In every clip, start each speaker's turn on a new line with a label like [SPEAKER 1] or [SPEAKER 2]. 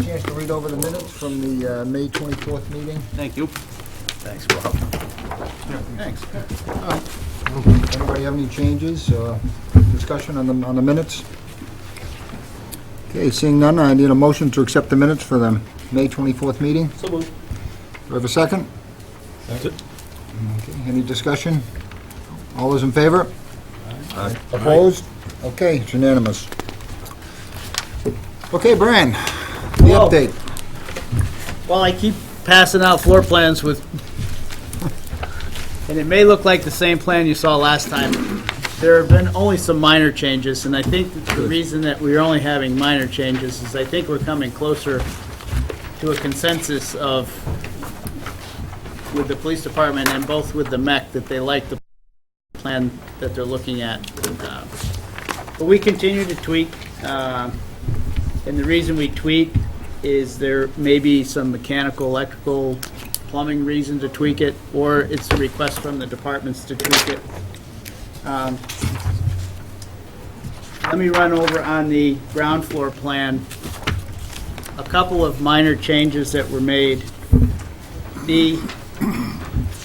[SPEAKER 1] chance to read over the minutes from the May 24th meeting?
[SPEAKER 2] Thank you.
[SPEAKER 3] Thanks, Bob.
[SPEAKER 2] Thanks.
[SPEAKER 1] Anybody have any changes, discussion on the minutes? Okay, seeing none, I need a motion to accept the minutes for the May 24th meeting.
[SPEAKER 2] So moved.
[SPEAKER 1] Do I have a second?
[SPEAKER 3] Second.
[SPEAKER 1] Okay, any discussion? All those in favor?
[SPEAKER 3] Aye.
[SPEAKER 1] Opposed? Okay, it's unanimous. Okay, Brian, the
[SPEAKER 2] Hello.
[SPEAKER 1] update.
[SPEAKER 2] Well, I keep passing out floor plans with, and it may look like the same plan you saw last time. There have been only some minor changes, and I think the reason that we're only having minor changes is I think we're coming closer to a consensus of, with the police department and both with the MEC, that they like the plan that they're looking at. But we continue to tweak, and the reason we tweak is there may be some mechanical, electrical, plumbing reason to tweak it, or it's a request from the departments to tweak it. Let me run over on the ground floor plan a couple of minor changes that were made. The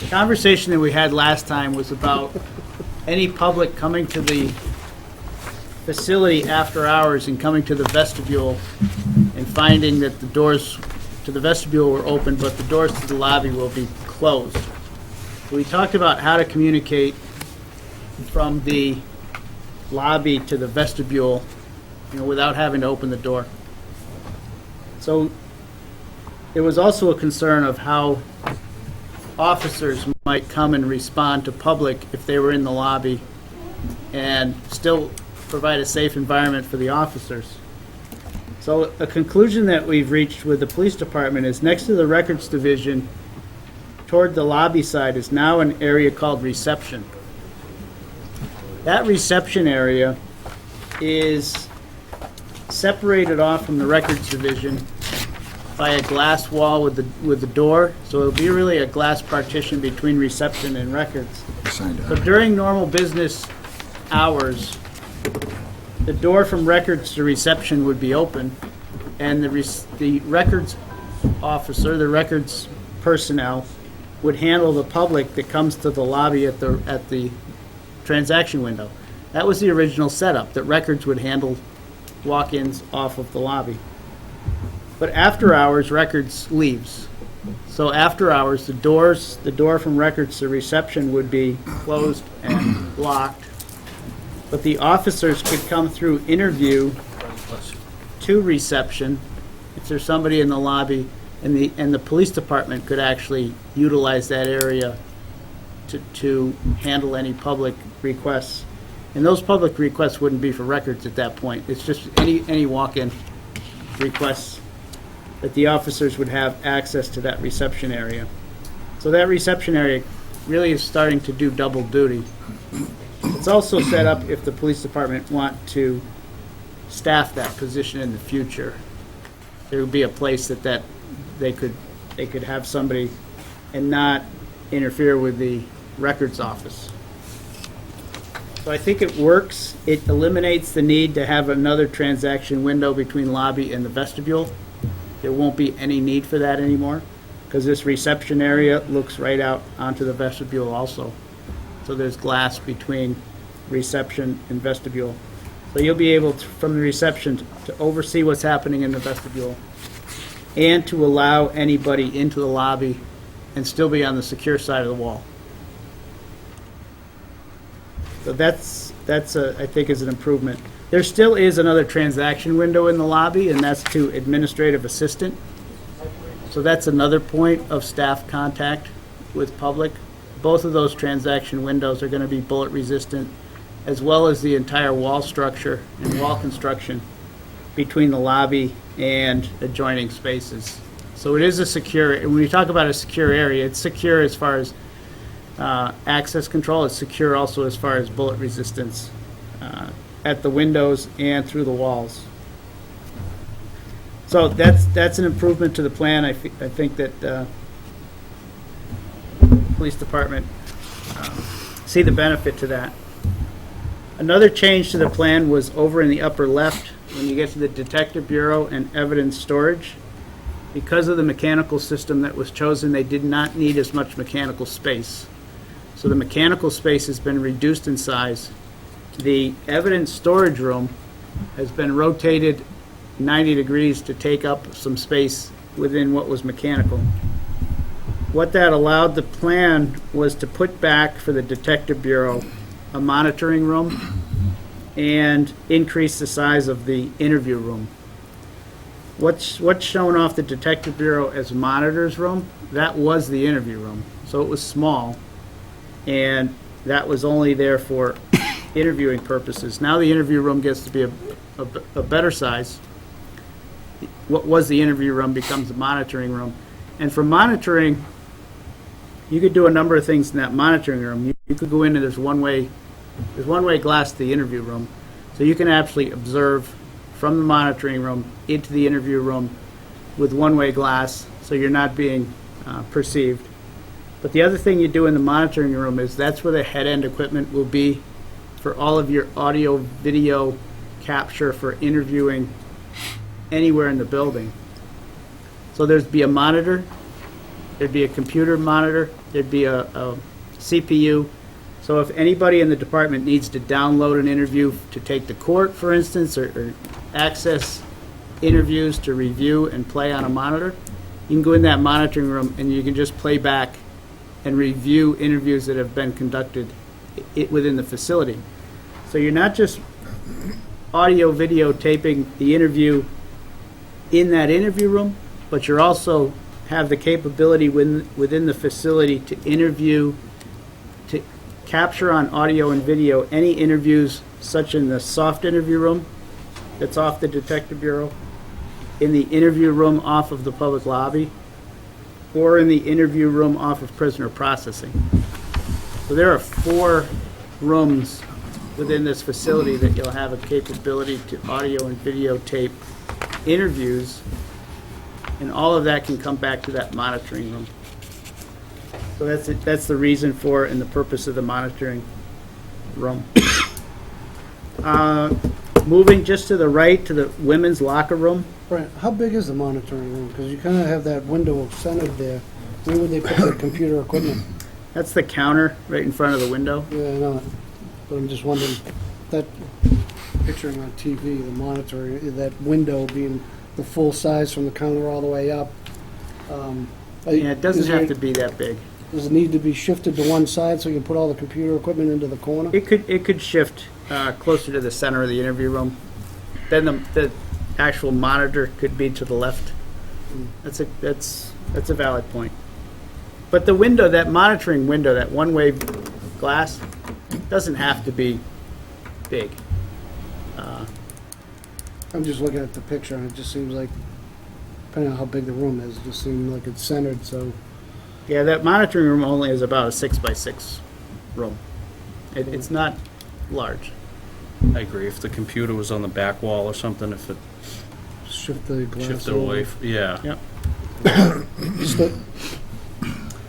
[SPEAKER 2] conversation that we had last time was about any public coming to the facility after hours and coming to the vestibule and finding that the doors to the vestibule were open, but the doors to the lobby will be closed. We talked about how to communicate from the lobby to the vestibule, without having to open the door. So there was also a concern of how officers might come and respond to public if they were in the lobby and still provide a safe environment for the officers. So a conclusion that we've reached with the police department is next to the records division, toward the lobby side, is now an area called reception. That reception area is separated off from the records division by a glass wall with the door, so it'll be really a glass partition between reception and records. So during normal business hours, the door from records to reception would be open, and the records officer, the records personnel, would handle the public that comes to the lobby at the transaction window. That was the original setup, that records would handle walk-ins off of the lobby. But after hours, records leaves. So after hours, the door from records to reception would be closed and locked. But the officers could come through interview to reception if there's somebody in the lobby, and the police department could actually utilize that area to handle any public requests. And those public requests wouldn't be for records at that point. It's just any walk-in requests that the officers would have access to that reception area. So that reception area really is starting to do double duty. It's also set up if the police department want to staff that position in the future. There would be a place that they could have somebody and not interfere with the records office. So I think it works. It eliminates the need to have another transaction window between lobby and the vestibule. There won't be any need for that anymore, because this reception area looks right out onto the vestibule also. So there's glass between reception and vestibule. So you'll be able to, from the reception, to oversee what's happening in the vestibule and to allow anybody into the lobby and still be on the secure side of the wall. So that's I think is an improvement. There still is another transaction window in the lobby, and that's to administrative assistant. So that's another point of staff contact with public. Both of those transaction windows are going to be bullet resistant, as well as the entire wall structure and wall construction between the lobby and adjoining spaces. So it is a secure, when we talk about a secure area, it's secure as far as access control. It's secure also as far as bullet resistance at the windows and through the walls. So that's an improvement to the plan. I think that the police department see the benefit to that. Another change to the plan was over in the upper left when you get to the Detective Bureau and evidence storage. because of the mechanical system that was chosen, they did not need as much mechanical space. So the mechanical space has been reduced in size. The evidence storage room has been rotated 90 degrees to take up some space within what was mechanical. What that allowed the plan was to put back for the Detective Bureau a monitoring room and increase the size of the interview room. What's shown off the Detective Bureau as monitor's room, that was the interview room. So it was small, and that was only there for interviewing purposes. Now the interview room gets to be a better size. What was the interview room becomes the monitoring room. And for monitoring, you could do a number of things in that monitoring room. You could go in and there's one-way glass to the interview room. So you can actually observe from the monitoring room into the interview room with one-way glass, so you're not being perceived. But the other thing you do in the monitoring room is that's where the head-end equipment will be for all of your audio, video capture for interviewing anywhere in the building. So there'd be a monitor, there'd be a computer monitor, there'd be a CPU. So if anybody in the department needs to download an interview to take to court, for instance, or access interviews to review and play on a monitor, you can go in that monitoring room and you can just play back and review interviews that have been conducted within the facility. So you're not just audio videotaping the interview in that interview room, but you're also have the capability within the facility to interview, to capture on audio and video any interviews, such in the soft interview room that's off the Detective Bureau, in the interview room off of the public lobby, or in the interview room off of prisoner processing. So there are 4 rooms within this facility that you'll have a capability to audio and videotape interviews, and all of that can come back to that monitoring room. So that's it. That's the reason for and the purpose of the monitoring room. Moving just to the right to the women's locker room.
[SPEAKER 4] Right, how big is the monitoring room? Because you kind of have that window centered there. Where would they put the computer equipment?
[SPEAKER 2] That's the counter right in front of the window.
[SPEAKER 4] Yeah, I know it. But I'm just wondering, that picturing on TV, the monitoring, that window being the full size from the counter all the way up.
[SPEAKER 2] Yeah, it doesn't have to be that big.
[SPEAKER 4] Does it need to be shifted to one side so you can put all the computer equipment into the corner?
[SPEAKER 2] It could shift closer to the center of the interview room. Then the actual monitor could be to the left. That's a valid point. But the window, that monitoring window, that one-way glass, doesn't have to be big.
[SPEAKER 4] I'm just looking at the picture and it just seems like, depending on how big the room is, it just seems like it's centered, so.
[SPEAKER 2] Yeah, that monitoring room only is about a 6x6 room. It's not large.
[SPEAKER 3] I agree. If the computer was on the back wall or something, if it
[SPEAKER 4] Shift the glass
[SPEAKER 3] shifted away, yeah.
[SPEAKER 2] Yep.
[SPEAKER 4] Just that-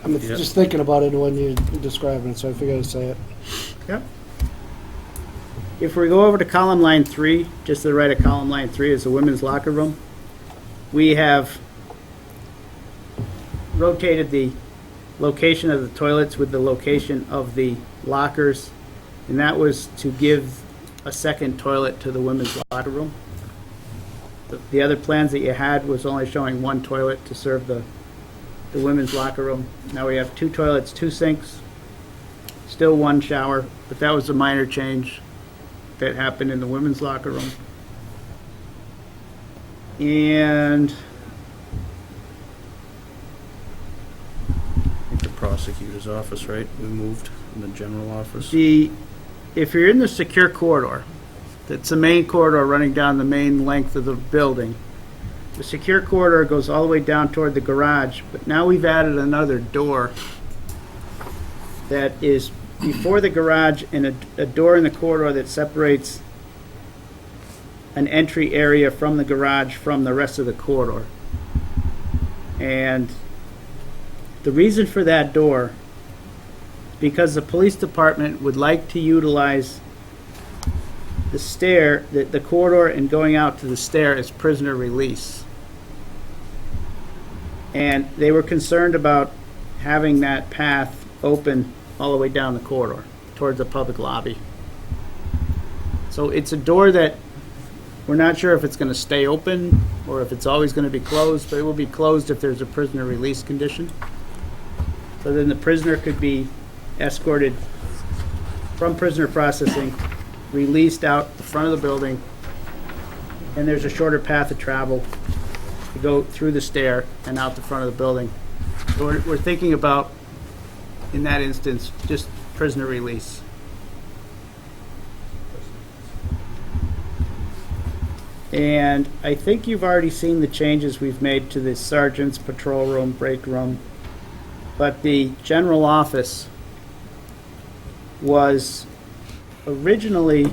[SPEAKER 4] I'm
[SPEAKER 3] Yeah.
[SPEAKER 4] just thinking about it when you're describing it, so I figured I'd say it.
[SPEAKER 2] Yep. If we go over to column line 3, just to the right of column line 3 is the women's locker room. We have rotated the location of the toilets with the location of the lockers, and that was to give a second toilet to the women's locker room. The other plans that you had was only showing one toilet to serve the women's locker room. Now we have 2 toilets, 2 sinks, still 1 shower, but that was a minor change that happened in the women's locker room. And
[SPEAKER 3] I think the prosecutor's office, right? We moved in the general office.
[SPEAKER 2] if you're in the secure corridor, that's the main corridor running down the main length of the building. The secure corridor goes all the way down toward the garage, but now we've added another door that is before the garage and a door in the corridor that separates an entry area from the garage from the rest of the corridor. And the reason for that door, because the police department would like to utilize the stair, the corridor and going out to the stair as prisoner release. And they were concerned about having that path open all the way down the corridor towards the public lobby. So it's a door that we're not sure if it's going to stay open or if it's always going to be closed, but it will be closed if there's a prisoner release condition. So then the prisoner could be escorted from prisoner processing, released out the front of the building, and there's a shorter path of travel to go through the stair and out the front of the building. So we're thinking about, in that instance, just prisoner release. And I think you've already seen the changes we've made to the sergeant's patrol room, break room. But the general office was originally,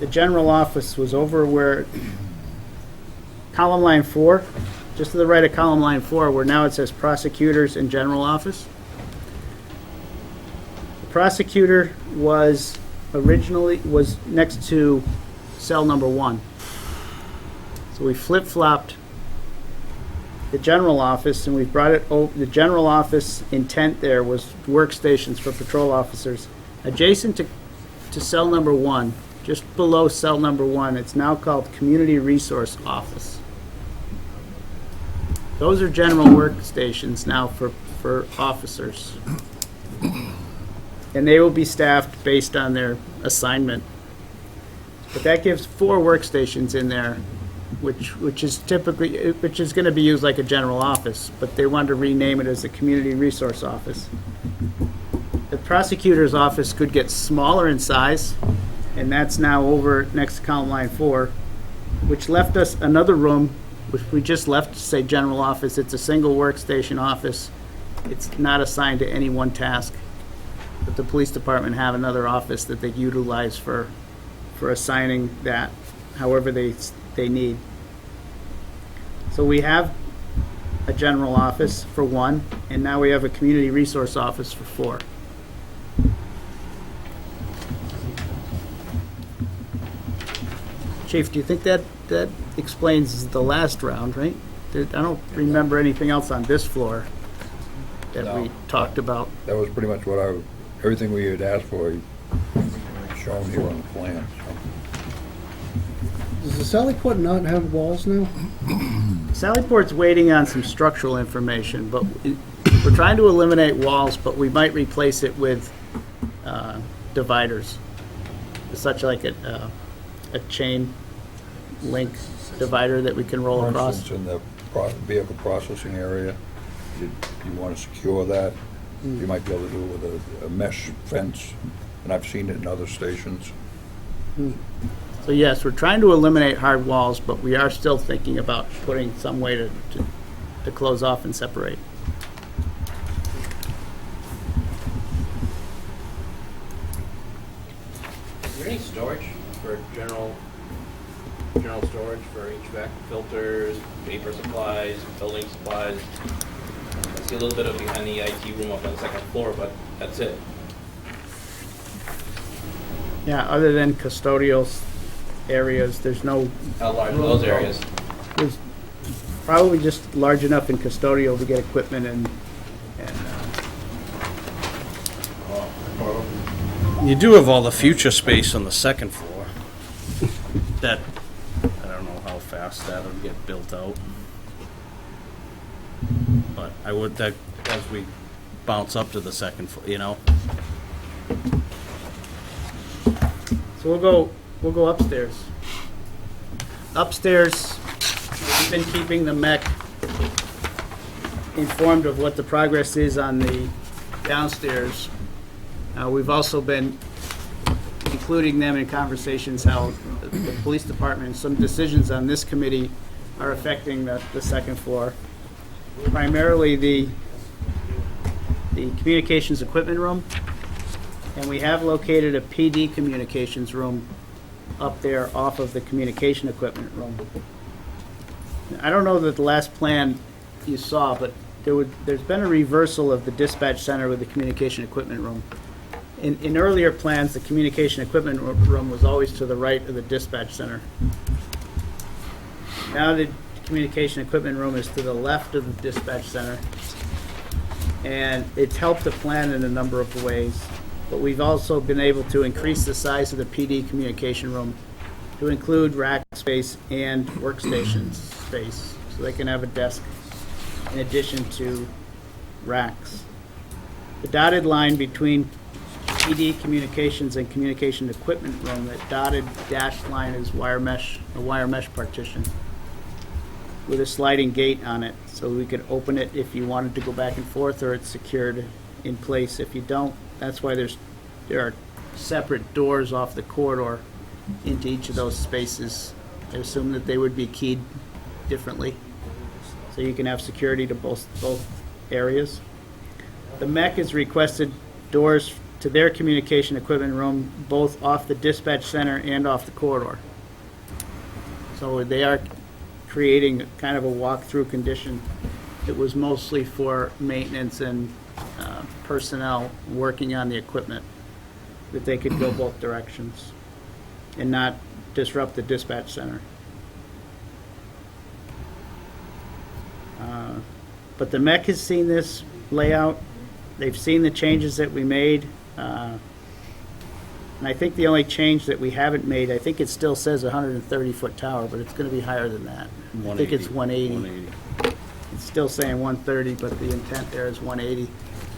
[SPEAKER 2] the general office was over where column line 4, just to the right of column line 4, where now it says prosecutors and general office. The prosecutor was next to cell number 1. So we flip-flopped the general office, and we brought it over. The general office intent there was workstations for patrol officers. Adjacent to cell number 1, just below cell number 1, it's now called Community Resource Office. Those are general workstations now for officers. And they will be staffed based on their assignment. But that gives 4 workstations in there, which is going to be used like a general office, but they wanted to rename it as a Community Resource Office. The prosecutor's office could get smaller in size, and that's now over next to column line 4, which left us another room, which we just left to say general office. It's a single workstation office. It's not assigned to any one task. But the police department have another office that they utilize for assigning that however they need. So we have a general office for 1, and now we have a community resource office for 4. Chief, do you think that explains the last round, right? I don't remember anything else on this floor that
[SPEAKER 5] No.
[SPEAKER 2] we talked about.
[SPEAKER 5] That was pretty much what everything we had asked for, shown here on the plan.
[SPEAKER 4] Does the Sally Port not have walls now?
[SPEAKER 2] Sallyport's waiting on some structural information, but we're trying to eliminate walls, but we might replace it with dividers, such like a chain link divider that we can roll
[SPEAKER 5] For
[SPEAKER 2] across.
[SPEAKER 5] instance, in the vehicle processing area, you want to secure that, you might be able to do it with a mesh fence, and I've seen it in other stations.
[SPEAKER 2] So yes, we're trying to eliminate hard walls, but we are still thinking about putting some way to close off and separate.
[SPEAKER 3] Is there any storage for general storage for HVAC filters, vapor supplies, building supplies? I see a little bit of behind the IT room up on the second floor, but that's it.
[SPEAKER 2] Yeah, other than custodial areas, there's no,
[SPEAKER 3] How large are those areas?
[SPEAKER 2] there's probably just large enough in custodial to get equipment and
[SPEAKER 3] You do have all the future space on the second floor. That, I don't know how fast that'll get built out. But I would, that, as we bounce up to the second floor, you know?
[SPEAKER 2] So we'll go upstairs. Upstairs, we've been keeping the MEC informed of what the progress is on the downstairs. We've also been including them in conversations how the police department and some decisions on this committee are affecting the second floor. Primarily the communications equipment room, and we have located a PD communications room up there off of the communication equipment room. I don't know that the last plan you saw, but there's been a reversal of the dispatch center with the communication equipment room. In earlier plans, the communication equipment room was always to the right of the dispatch center. Now the communication equipment room is to the left of the dispatch center. And it's helped the plan in a number of ways. But we've also been able to increase the size of the PD communication room to include rack space and workstation space. So they can have a desk in addition to racks. The dotted line between PD communications and communication equipment room, that dotted dashed line is wire mesh, a wire mesh partition with a sliding gate on it, so we could open it if you wanted to go back and forth, or it's secured in place if you don't. That's why there are separate doors off the corridor into each of those spaces. I assume that they would be keyed differently, so you can have security to both areas. The MEC has requested doors to their communication equipment room, both off the dispatch center and off the corridor. So they are creating kind of a walk-through condition. It was mostly for maintenance and personnel working on the equipment, that they could go both directions and not disrupt the dispatch center. But the MEC has seen this layout. They've seen the changes that we made. And I think the only change that we haven't made, I think it still says 130-foot tower, but it's going to be higher than that. I think it's 180. It's still saying 130, but the intent there is 180.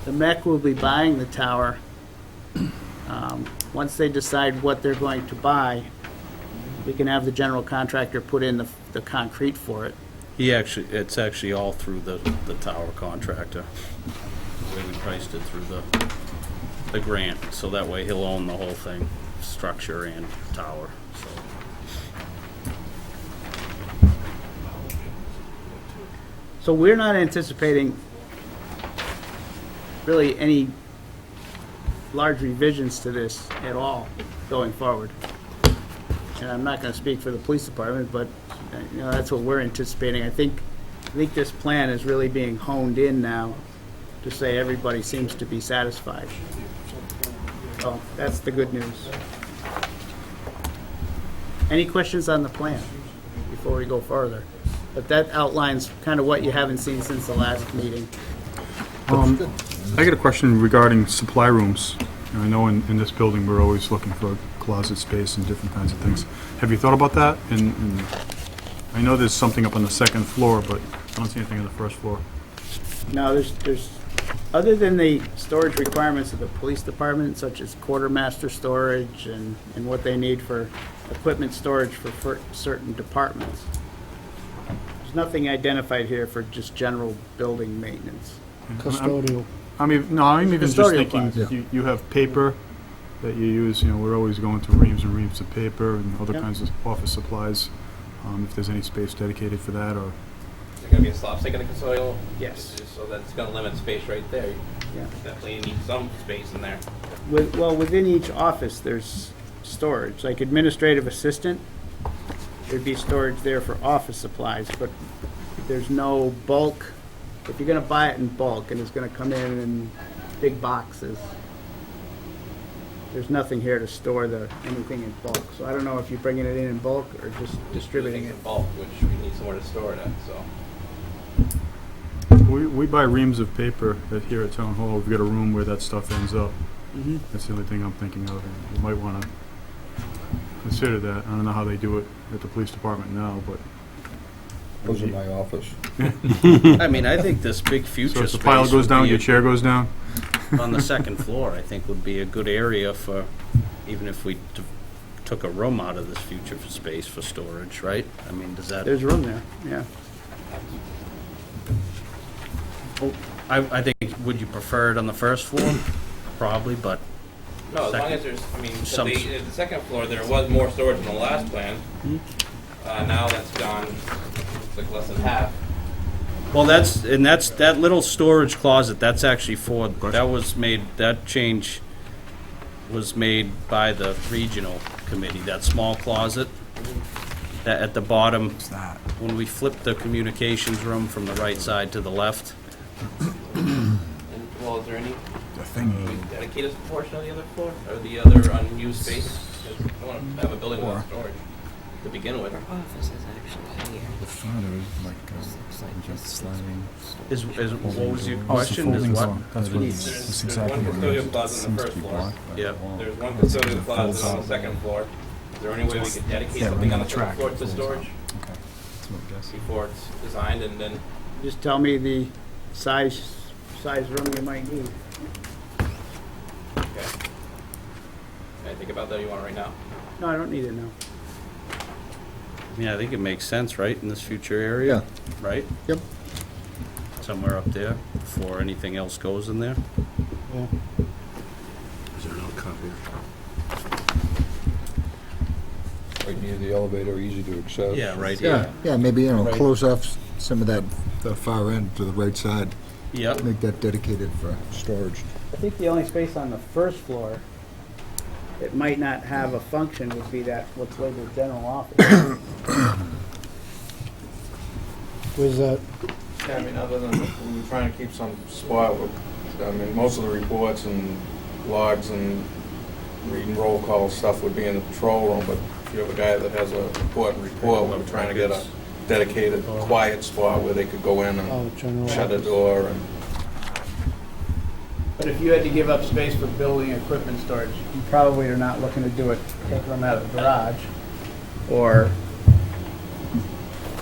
[SPEAKER 2] The MEC will be buying the tower. Once they decide what they're going to buy, we can have the general contractor put in the concrete for it.
[SPEAKER 6] It's actually all through the tower contractor. The way we priced it through the grant, so that way he'll own the whole thing, structure and tower, so.
[SPEAKER 2] So we're not anticipating really any large revisions to this at all going forward. And I'm not going to speak for the police department, but that's what we're anticipating. I think this plan is really being honed in now to say everybody seems to be satisfied. So that's the good news. Any questions on the plan before we go further? But that outlines kind of what you haven't seen since the last meeting.
[SPEAKER 7] I got a question regarding supply rooms. I know in this building, we're always looking for closet space and different kinds of things. Have you thought about that? And I know there's something up on the second floor, but I don't see anything on the first floor.
[SPEAKER 2] No, there's other than the storage requirements of the police department, such as quartermaster storage and what they need for equipment storage for certain departments, there's nothing identified here for just general building maintenance.
[SPEAKER 4] Custodial.
[SPEAKER 7] I'm even just
[SPEAKER 2] Custodial
[SPEAKER 7] thinking,
[SPEAKER 2] class.
[SPEAKER 7] you have paper that you use, we're always going through reams and reams of paper and other
[SPEAKER 2] Yep.
[SPEAKER 7] kinds of office supplies. If there's any space dedicated for that, or,
[SPEAKER 3] Is there gonna be a slop stick in the custodial?
[SPEAKER 2] Yes.
[SPEAKER 3] So that's gonna limit space right there.
[SPEAKER 2] Yeah.
[SPEAKER 3] Definitely need some space in there.
[SPEAKER 2] Within each office, there's storage, like administrative assistant, there'd be storage there for office supplies, but there's no bulk. If you're gonna buy it in bulk and it's gonna come in big boxes, there's nothing here to store anything in bulk. So I don't know if you're bringing it in bulk or just distributing
[SPEAKER 3] Things
[SPEAKER 2] it.
[SPEAKER 3] in bulk, which we need somewhere to store it at, so.
[SPEAKER 7] we buy reams of paper here at Town Hall. We've got a room where that stuff ends up. That's the only thing I'm thinking of, and you might want to consider that. I don't know how they do it at the police department now, but.
[SPEAKER 5] Those in my office.
[SPEAKER 6] I mean, I think this big future
[SPEAKER 7] So if
[SPEAKER 6] space
[SPEAKER 7] the pile
[SPEAKER 6] would
[SPEAKER 7] goes down,
[SPEAKER 6] be
[SPEAKER 7] your
[SPEAKER 6] a-
[SPEAKER 7] chair goes down?
[SPEAKER 6] on the second floor, I think would be a good area for, even if we took a room out of this future for space for storage, right? I mean, does that?
[SPEAKER 2] There's room there, yeah.
[SPEAKER 6] I think, would you prefer it on the first floor? Probably, but
[SPEAKER 3] No, as long
[SPEAKER 6] Second.
[SPEAKER 3] as there's, I mean,
[SPEAKER 6] Some-
[SPEAKER 3] at the second floor, there was more storage in the last plan. Now that's gone, it's like less than half.
[SPEAKER 6] well, that little storage closet, that's actually that change was made by the regional committee, that small closet. That at the bottom, when we flip the communications room from the right side to the left,
[SPEAKER 3] And, well, is there any, can we dedicate a portion of the other floor, or the other unused space? 'Cause we don't want to have a building without storage. to begin with.
[SPEAKER 8] Office is actually here.
[SPEAKER 9] The father is like
[SPEAKER 8] Looks like
[SPEAKER 9] just
[SPEAKER 8] this.
[SPEAKER 9] sliding.
[SPEAKER 6] Is, what was your
[SPEAKER 9] It's the
[SPEAKER 6] question, is
[SPEAKER 9] folding
[SPEAKER 6] what?
[SPEAKER 9] door. That's what
[SPEAKER 3] There's-
[SPEAKER 9] it's
[SPEAKER 3] there's
[SPEAKER 9] exactly
[SPEAKER 3] one
[SPEAKER 9] what it
[SPEAKER 3] custodial
[SPEAKER 9] is. It
[SPEAKER 3] closet on the
[SPEAKER 9] seems to
[SPEAKER 3] first
[SPEAKER 9] be
[SPEAKER 3] floor.
[SPEAKER 9] blocked by the
[SPEAKER 6] Yep.
[SPEAKER 9] wall.
[SPEAKER 3] There's one
[SPEAKER 9] It's-
[SPEAKER 3] custodial
[SPEAKER 9] it
[SPEAKER 3] closet
[SPEAKER 9] folds
[SPEAKER 3] on the
[SPEAKER 9] out.
[SPEAKER 3] second floor. Is there any way we could dedicate
[SPEAKER 9] Yeah,
[SPEAKER 3] something
[SPEAKER 9] right
[SPEAKER 3] on
[SPEAKER 9] on
[SPEAKER 3] the
[SPEAKER 9] the
[SPEAKER 3] second
[SPEAKER 9] track.
[SPEAKER 3] floor
[SPEAKER 9] it
[SPEAKER 3] to
[SPEAKER 9] folds
[SPEAKER 3] storage
[SPEAKER 9] out. Okay, that's what I guess.
[SPEAKER 3] before it's designed and then?
[SPEAKER 2] Just tell me the size room you might need.
[SPEAKER 3] Okay. Can I think about that, you want it right now?
[SPEAKER 2] No, I don't need it now.
[SPEAKER 6] Yeah, I think it makes sense, right, in this future area, right?
[SPEAKER 1] Yep.
[SPEAKER 6] Somewhere up there, before anything else goes in there.
[SPEAKER 4] Yeah.
[SPEAKER 9] Is there another copy?
[SPEAKER 5] Right near the elevator, easy to access.
[SPEAKER 6] Yeah, right
[SPEAKER 1] Yeah,
[SPEAKER 6] here.
[SPEAKER 1] yeah, maybe,
[SPEAKER 6] Right.
[SPEAKER 1] close off some of that, the far end to the right side.
[SPEAKER 6] Yep.
[SPEAKER 1] Make that dedicated for storage.
[SPEAKER 2] I think the only space on the first floor that might not have a function would be that, what's labeled general office.
[SPEAKER 4] Where's that?
[SPEAKER 10] Yeah, I mean, other than, we were trying to keep some spot with, I mean, most of the reports and logs and reading roll call stuff would be in the patrol room, but if you have a guy that has an important report, we were trying to get a dedicated, quiet spot where they could go in and
[SPEAKER 4] Oh, general
[SPEAKER 10] shut a
[SPEAKER 4] office.
[SPEAKER 10] door and,
[SPEAKER 2] But if you had to give up space for building equipment storage, you probably are not looking to do it, take them out of the garage, or,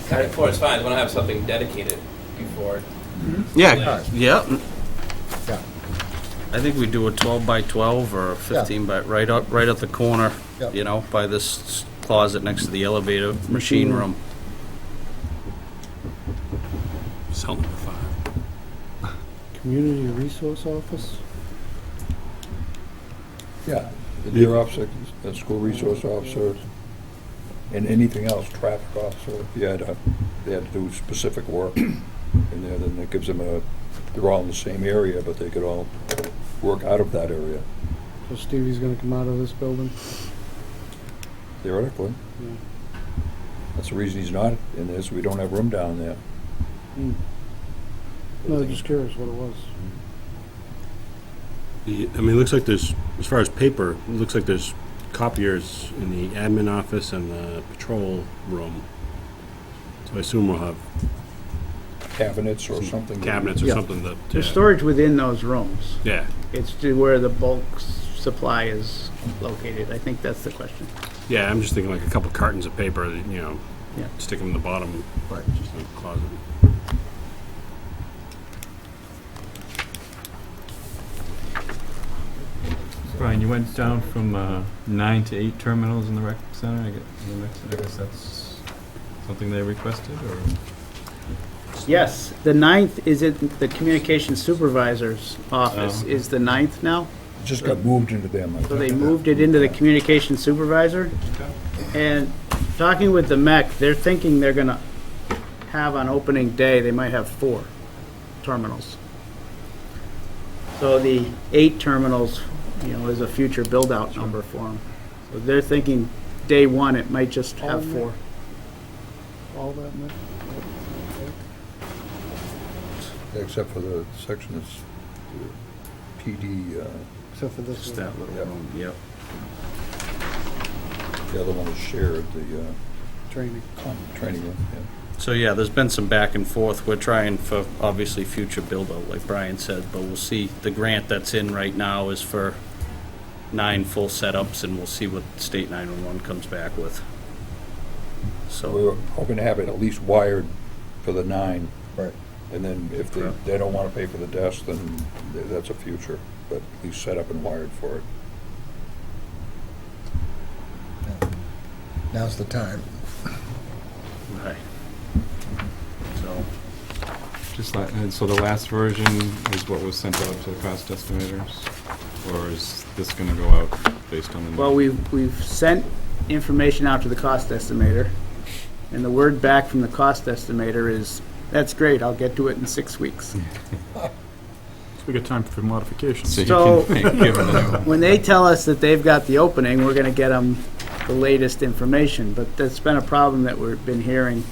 [SPEAKER 3] Second floor is fine, I just want to have something dedicated before.
[SPEAKER 6] Yeah, yeah.
[SPEAKER 1] Yeah.
[SPEAKER 6] I think we do a 12 by 12 or a 15 by, right at the corner,
[SPEAKER 1] Yep.
[SPEAKER 6] you know, by this closet next to the elevator machine room.
[SPEAKER 9] Cell number 5.
[SPEAKER 4] Community resource office?
[SPEAKER 5] Yeah, the deer officer, the school resource officer, and anything else, traffic officer, if you had to, they had to do specific work in there, then it gives them they're all in the same area, but they could all work out of that area,
[SPEAKER 4] So Stevie's gonna come out of this building?
[SPEAKER 5] theoretically.
[SPEAKER 4] Yeah.
[SPEAKER 5] That's the reason he's not in this, we don't have room down there.
[SPEAKER 4] Hmm. No, just curious what it was.
[SPEAKER 9] I mean, it looks like there's, as far as paper, it looks like there's copiers in the admin office and the patrol room. So I assume we'll have
[SPEAKER 5] Cabinets or something.
[SPEAKER 9] cabinets or
[SPEAKER 1] Yeah.
[SPEAKER 9] something that.
[SPEAKER 2] there's storage within those rooms.
[SPEAKER 9] Yeah,
[SPEAKER 2] It's to where the bulk supply is located. I think that's the question.
[SPEAKER 9] yeah, I'm just thinking like a couple cartons of paper, that,
[SPEAKER 2] Yeah.
[SPEAKER 9] stick them in the bottom,
[SPEAKER 1] Right.
[SPEAKER 9] just in the closet.
[SPEAKER 11] Brian, you went down from 9 to 8 terminals in the rec center. I guess that's something they requested, or?
[SPEAKER 2] Yes, the 9th is in the communication supervisor's office.
[SPEAKER 11] Oh.
[SPEAKER 2] Is the 9th now?
[SPEAKER 5] Just got moved into them. I
[SPEAKER 2] So they
[SPEAKER 5] think.
[SPEAKER 2] moved it into the communication supervisor. And talking with the MEC, they're thinking they're gonna have on opening day, they might have 4 terminals. So the 8 terminals, is a future build-out number for them. So they're thinking day 1, it might just have 4.
[SPEAKER 4] All that much?
[SPEAKER 5] Except for the section that's PD,
[SPEAKER 4] Except for this
[SPEAKER 6] Just
[SPEAKER 4] one.
[SPEAKER 6] that little
[SPEAKER 5] Yep.
[SPEAKER 6] room, yep.
[SPEAKER 5] the other one is shared, the
[SPEAKER 4] Training.
[SPEAKER 5] training room, yeah.
[SPEAKER 6] So yeah, there's been some back and forth. We're trying for, obviously, future build-out, like Brian said, but we'll see. The grant that's in right now is for 9 full setups, and we'll see what State 911 comes back with.
[SPEAKER 5] So we
[SPEAKER 6] So,
[SPEAKER 5] were hoping to have it at least wired for the 9.
[SPEAKER 1] Right.
[SPEAKER 5] And then if they don't want to pay for the desk, then that's a future, but at least set up and wired for it.
[SPEAKER 1] Now's the time.
[SPEAKER 6] right. So,
[SPEAKER 11] Just like, and so the last version is what was sent out to the cost estimators? Or is this gonna go out based on the?
[SPEAKER 2] Well, we've sent information out to the cost estimator, and the word back from the cost estimator is, "That's great, I'll get to it in 6 weeks."
[SPEAKER 7] We got time for modifications.
[SPEAKER 11] So you
[SPEAKER 2] So-
[SPEAKER 11] can give them the new one.
[SPEAKER 2] When they tell us that they've got the opening, we're gonna get them the latest information, but that's been a problem that we've been hearing,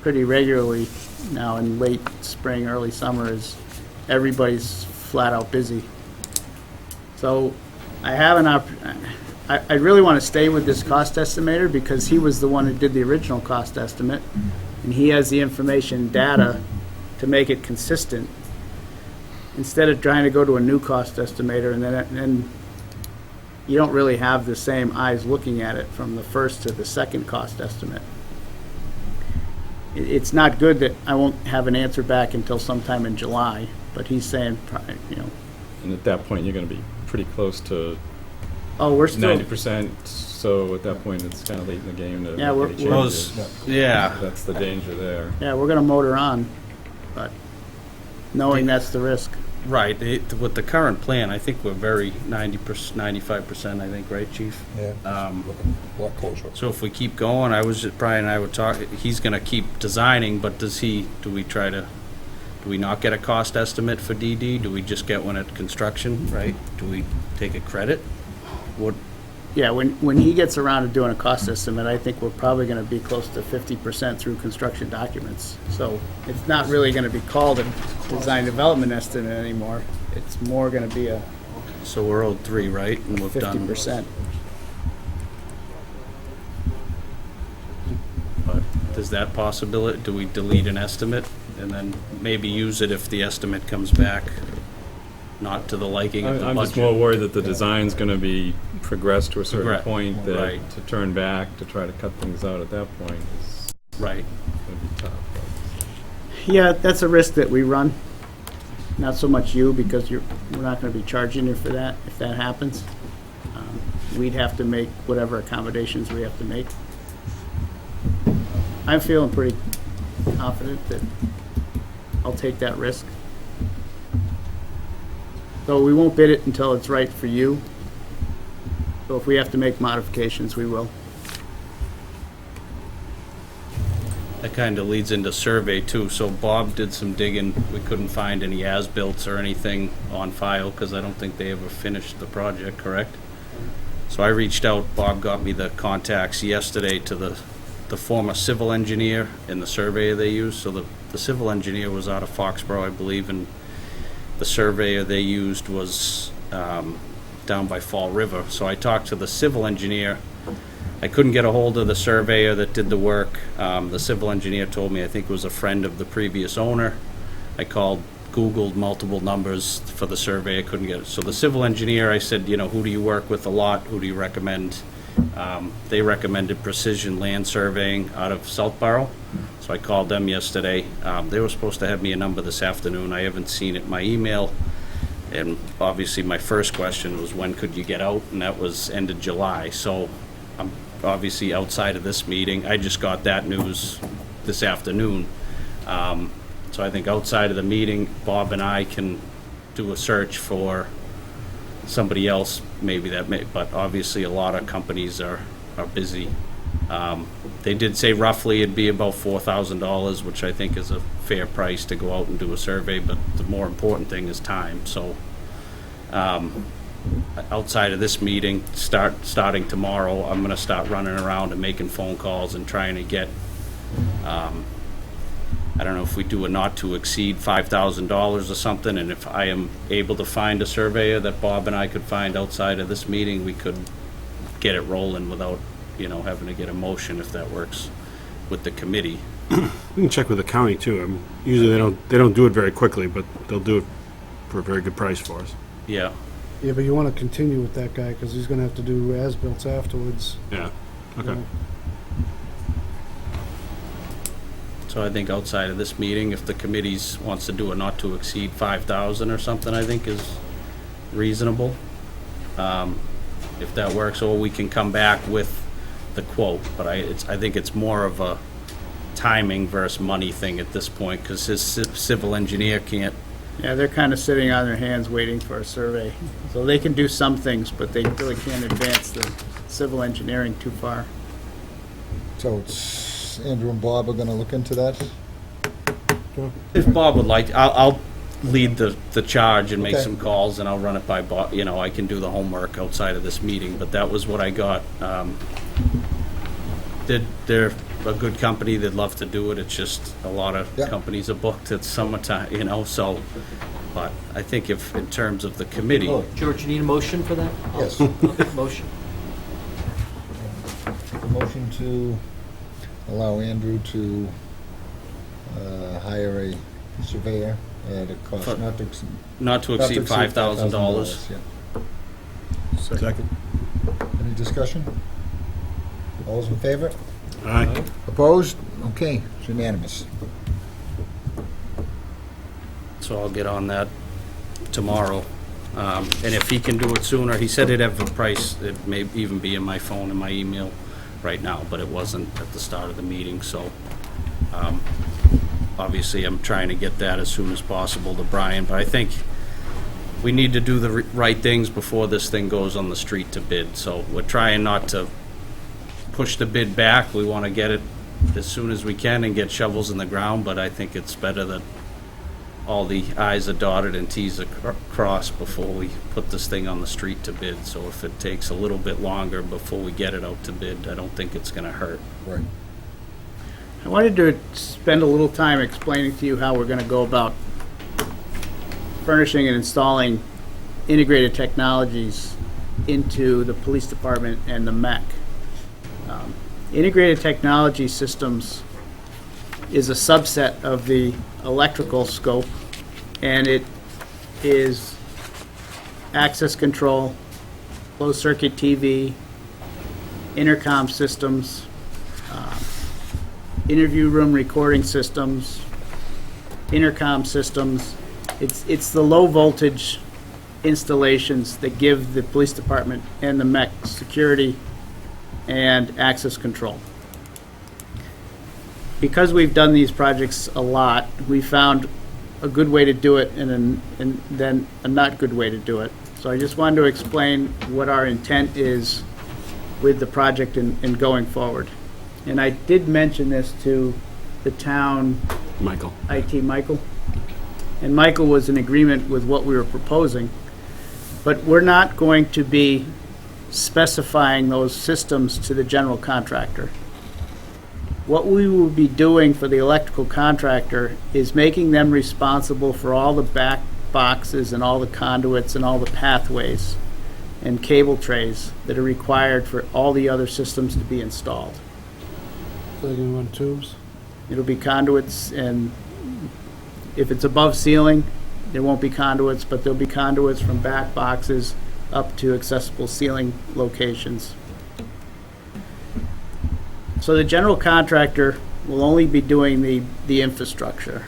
[SPEAKER 2] pretty regularly now in late spring, early summer, is everybody's flat out busy. So I have I really want to stay with this cost estimator because he was the one who did the original cost estimate, and he has the information data to make it consistent, instead of trying to go to a new cost estimator, and then you don't really have the same eyes looking at it from the first to the second cost estimate. It's not good that I won't have an answer back until sometime in July, but he's saying, you know,
[SPEAKER 11] And at that point, you're gonna be pretty close to
[SPEAKER 2] oh, we're still,
[SPEAKER 11] 90%, so at that point, it's kinda late in the game to
[SPEAKER 2] Yeah,
[SPEAKER 11] make any
[SPEAKER 6] Well,
[SPEAKER 11] changes.
[SPEAKER 6] yeah,
[SPEAKER 11] That's the danger there.
[SPEAKER 2] yeah, we're gonna motor on, but knowing that's the risk.
[SPEAKER 6] right. With the current plan, I think we're very 90%, 95%, I think, right, Chief?
[SPEAKER 5] Yeah, looking a lot closer.
[SPEAKER 6] So if we keep going, Brian and I were talking, he's gonna keep designing, but do we not get a cost estimate for DD? Do we just get one at construction, right? Do we take a credit? What,
[SPEAKER 2] Yeah, when he gets around to doing a cost estimate, I think we're probably gonna be close to 50% through construction documents. So it's not really gonna be called a design development estimate anymore. It's more gonna be a
[SPEAKER 6] so we're owed 3, right? And we've done
[SPEAKER 2] 50%.
[SPEAKER 6] But does that possibility, do we delete an estimate and then maybe use it if the estimate comes back not to the liking of the
[SPEAKER 11] I'm just more
[SPEAKER 6] budget?
[SPEAKER 11] worried that the design's gonna be progressed to a certain
[SPEAKER 6] Correct.
[SPEAKER 11] point,
[SPEAKER 6] Right.
[SPEAKER 11] that to turn back, to try to cut things out at that point is
[SPEAKER 6] Right.
[SPEAKER 11] gonna be tough.
[SPEAKER 2] Yeah, that's a risk that we run. Not so much you, because we're not gonna be charging you for that if that happens. We'd have to make whatever accommodations we have to make. I'm feeling pretty confident that I'll take that risk. So we won't bid it until it's right for you. So if we have to make modifications, we will.
[SPEAKER 6] That kind of leads into survey too. So Bob did some digging. We couldn't find any as-built or anything on file because I don't think they ever finished the project, correct? So I reached out, Bob got me the contacts yesterday to the former civil engineer and the surveyor they used. So the civil engineer was out of Foxborough, I believe, and the surveyor they used was down by Fall River. So I talked to the civil engineer. I couldn't get a hold of the surveyor that did the work. The civil engineer told me, I think it was a friend of the previous owner. I called, Googled multiple numbers for the survey, I couldn't get it. So the civil engineer, I said, you know, who do you work with a lot? Who do you recommend? They recommended Precision Land Surveying out of Southborough. So I called them yesterday. They were supposed to have me a number this afternoon. I haven't seen it in my email. And obviously my first question was, when could you get out? And that was end of July. So I'm obviously outside of this meeting. I just got that news this afternoon. So I think outside of the meeting, Bob and I can do a search for somebody else, maybe that may, but obviously a lot of companies are busy. They did say roughly it'd be about $4,000, which I think is a fair price to go out and do a survey, but the more important thing is time. So outside of this meeting, starting tomorrow, I'm gonna start running around and making phone calls and trying to get, I don't know if we do a not to exceed $5,000 or something, and if I am able to find a surveyor that Bob and I could find outside of this meeting, we could get it rolling without, you know, having to get a motion if that works with the committee.
[SPEAKER 9] We can check with the county too. I mean, usually they don't do it very quickly, but they'll do it for a very good price for us.
[SPEAKER 6] Yeah,
[SPEAKER 4] Yeah, but you want to continue with that guy because he's going to have to do as-built afterwards.
[SPEAKER 9] Yeah. Okay.
[SPEAKER 6] so I think outside of this meeting, if the committees wants to do a not to exceed 5,000 or something, I think is reasonable. If that works, or we can come back with the quote, but I think it's more of a timing versus money thing at this point, because his civil engineer can't.
[SPEAKER 2] Yeah, they're kind of sitting on their hands waiting for a survey. So they can do some things, but they really can't advance the civil engineering too far.
[SPEAKER 1] So it's, Andrew and Bob are gonna look into that?
[SPEAKER 6] If Bob would like, I'll lead the charge and make
[SPEAKER 1] Okay.
[SPEAKER 6] some calls, and I'll run it by Bob. You know, I can do the homework outside of this meeting, but that was what I got. They're a good company, they'd love to do it, it's just a lot of
[SPEAKER 1] Yeah.
[SPEAKER 6] companies are booked at summertime, you know, so, but I think if, in terms of the committee,
[SPEAKER 8] George, you need a motion for that?
[SPEAKER 1] Yes.
[SPEAKER 8] Okay, motion.
[SPEAKER 1] motion to allow Andrew to hire a surveyor at a cost
[SPEAKER 6] For-
[SPEAKER 1] not to exceed
[SPEAKER 6] Not to exceed $5,000.
[SPEAKER 1] Yeah.
[SPEAKER 7] Second.
[SPEAKER 1] Any discussion? All those in favor?
[SPEAKER 9] Aye.
[SPEAKER 1] Opposed? Okay, it's unanimous.
[SPEAKER 6] So I'll get on that tomorrow. And if he can do it sooner, he said he'd have a price, it may even be in my phone and my email right now, but it wasn't at the start of the meeting, so obviously I'm trying to get that as soon as possible to Brian, but I think we need to do the right things before this thing goes on the street to bid, so we're trying not to push the bid back. We want to get it as soon as we can and get shovels in the ground, but I think it's better that all the i's are dotted and t's are crossed before we put this thing on the street to bid. So if it takes a little bit longer before we get it out to bid, I don't think it's going to hurt.
[SPEAKER 1] Right.
[SPEAKER 2] I wanted to spend a little time explaining to you how we're going to go about furnishing and installing integrated technologies into the police department and the MEC. Integrated technology systems is a subset of the electrical scope, and it is access control, closed circuit TV, intercom systems, interview room recording systems, intercom systems. It's the low voltage installations that give the police department and the MEC security and access control. Because we've done these projects a lot, we found a good way to do it and then a not good way to do it. So I just wanted to explain what our intent is with the project and going forward. And I did mention this to the town
[SPEAKER 9] Michael.
[SPEAKER 2] IT Michael, and Michael was in agreement with what we were proposing, but we're not going to be specifying those systems to the general contractor. What we will be doing for the electrical contractor is making them responsible for all the back boxes and all the conduits and all the pathways and cable trays that are required for all the other systems to be installed.
[SPEAKER 4] So they're gonna run tubes?
[SPEAKER 2] It'll be conduits, and if it's above ceiling, there won't be conduits, but there'll be conduits from back boxes up to accessible ceiling locations. So the general contractor will only be doing the infrastructure.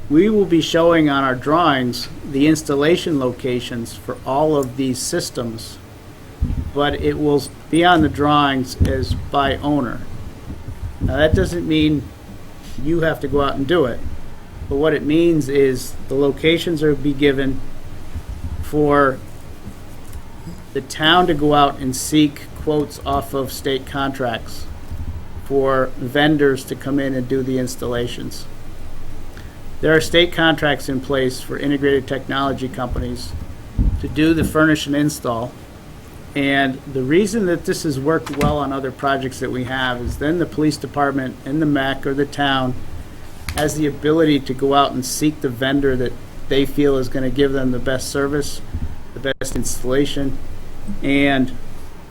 [SPEAKER 2] We will be showing on our drawings the installation locations for all of these systems, but it will be on the drawings as by owner. Now that doesn't mean you have to go out and do it, but what it means is the locations are to be given for the town to go out and seek quotes off of state contracts for vendors to come in and do the installations. There are state contracts in place for integrated technology companies to do the furnish and install. And the reason that this has worked well on other projects that we have is then the police department and the MEC or the town has the ability to go out and seek the vendor that they feel is going to give them the best service, the best installation, and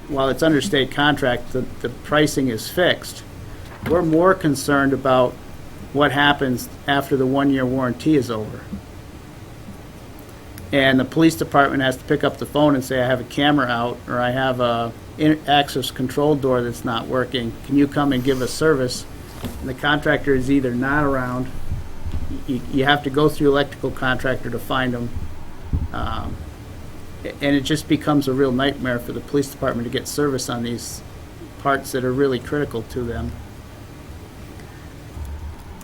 [SPEAKER 2] while it's under state contract, the pricing is fixed. We're more concerned about what happens after the one-year warranty is over. And the police department has to pick up the phone and say, I have a camera out, or I have a access control door that's not working. Can you come and give us service? And the contractor is either not around, you have to go through electrical contractor to find them. And it just becomes a real nightmare for the police department to get service on these parts that are really critical to them.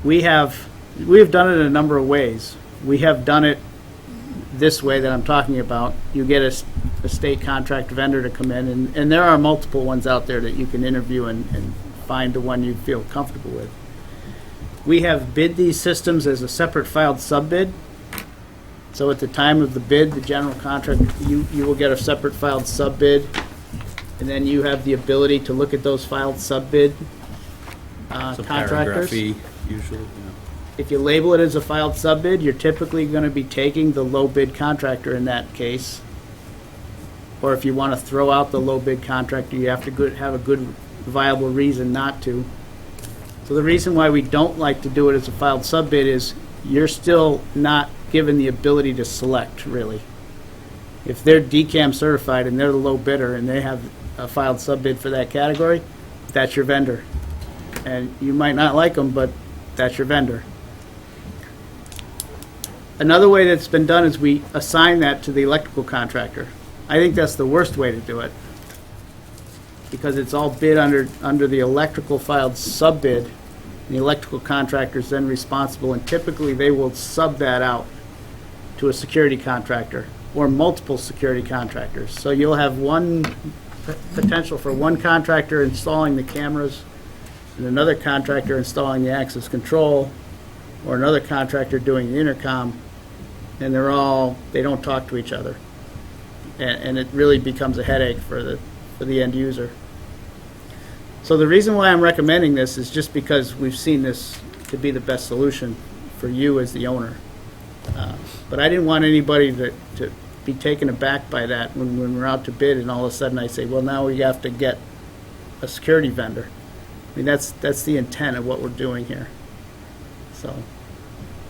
[SPEAKER 2] We have done it in a number of ways. We have done it this way that I'm talking about. You get a state contract vendor to come in, and there are multiple ones out there that you can interview and find the one you feel comfortable with. We have bid these systems as a separate filed sub-bid. So at the time of the bid, the general contractor, you will get a separate filed sub-bid, and then you have the ability to look at those filed sub-bid
[SPEAKER 6] It's a
[SPEAKER 2] contractors.
[SPEAKER 6] paragraph E, usually, yeah.
[SPEAKER 2] If you label it as a filed sub-bid, you're typically going to be taking the low bid contractor in that case. or if you want to throw out the low bid contractor, you have to have a good viable reason not to. So the reason why we don't like to do it as a filed sub bid is you're still not given the ability to select, really. If they're DCAM certified and they're the low bidder and they have a filed sub bid for that category, that's your vendor. And you might not like them, but that's your vendor. Another way that's been done is we assign that to the electrical contractor. I think that's the worst way to do it, because it's all bid under the electrical filed sub bid. The electrical contractor is then responsible, and typically they will sub that out to a security contractor or multiple security contractors. So you'll have potential for one contractor installing the cameras and another contractor installing the access control, or another contractor doing the intercom, and they don't talk to each other. And it really becomes a headache for the end user. So the reason why I'm recommending this is just because we've seen this to be the best solution for you as the owner. But I didn't want anybody to be taken aback by that when we're out to bid and all of a sudden I say, well, now we have to get a security vendor. I mean, that's the intent of what we're doing here. So.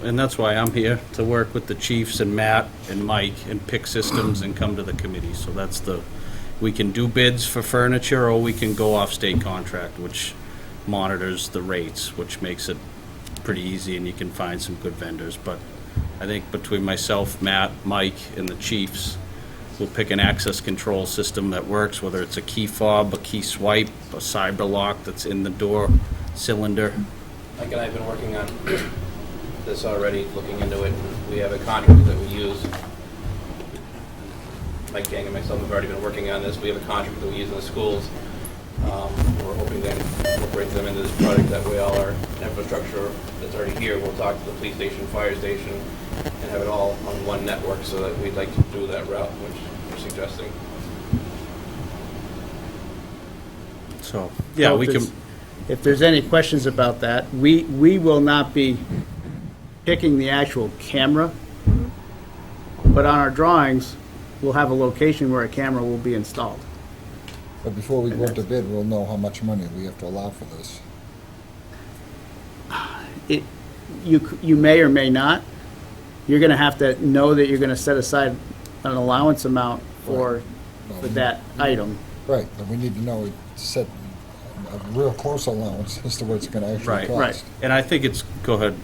[SPEAKER 6] And that's why I'm here, to work with the chiefs and Matt and Mike and pick systems and come to the committee. So we can do bids for furniture, or we can go off state contract, which monitors the rates, which makes it pretty easy and you can find some good vendors. But I think between myself, Matt, Mike, and the chiefs, we'll pick an access control system that works, whether it's a key fob, a key swipe, a cyber lock that's in the door cylinder.
[SPEAKER 3] Mike and I have been working on this already, looking into it. We have a contractor that we use. Mike Gang and myself have already been working on this. We have a contractor that we use in the schools. We're hoping to incorporate them into this project. That way all our infrastructure that's already here, we'll talk to the police station, fire station, and have it all on one network, so that we'd like to do that route, which you're suggesting.
[SPEAKER 6] So, yeah, we can.
[SPEAKER 2] If there's any questions about that, we will not be picking the actual camera, but on our drawings, we'll have a location where a camera will be installed.
[SPEAKER 1] But before we go to bid, we'll know how much money we have to allow for this.
[SPEAKER 2] You may or may not. You're going to have to know that you're going to set aside an allowance amount for that item.
[SPEAKER 1] Right, but we need to know, set a real close allowance as to what it's going to actually cost.
[SPEAKER 2] Right.
[SPEAKER 6] And I think go ahead.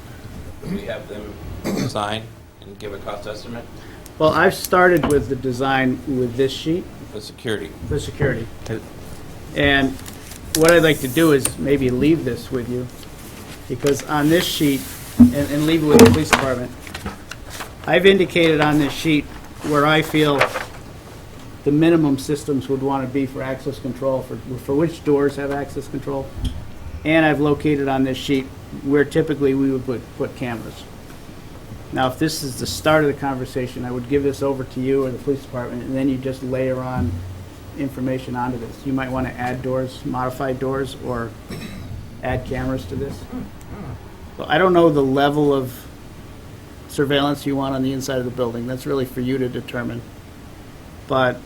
[SPEAKER 3] We have them design and give a cost estimate
[SPEAKER 2] Well, I've started with the design with this sheet
[SPEAKER 3] for security.
[SPEAKER 2] for security. And what I'd like to do is maybe leave this with you, because on this sheet, and leave it with the police department, I've indicated on this sheet where I feel the minimum systems would want to be for access control, for which doors have access control. And I've located on this sheet where typically we would put cameras. Now, if this is the start of the conversation, I would give this over to you or the police department, and then you just layer on information onto this. You might want to add doors, modify doors, or add cameras to this. So I don't know the level of surveillance you want on the inside of the building. That's really for you to determine. But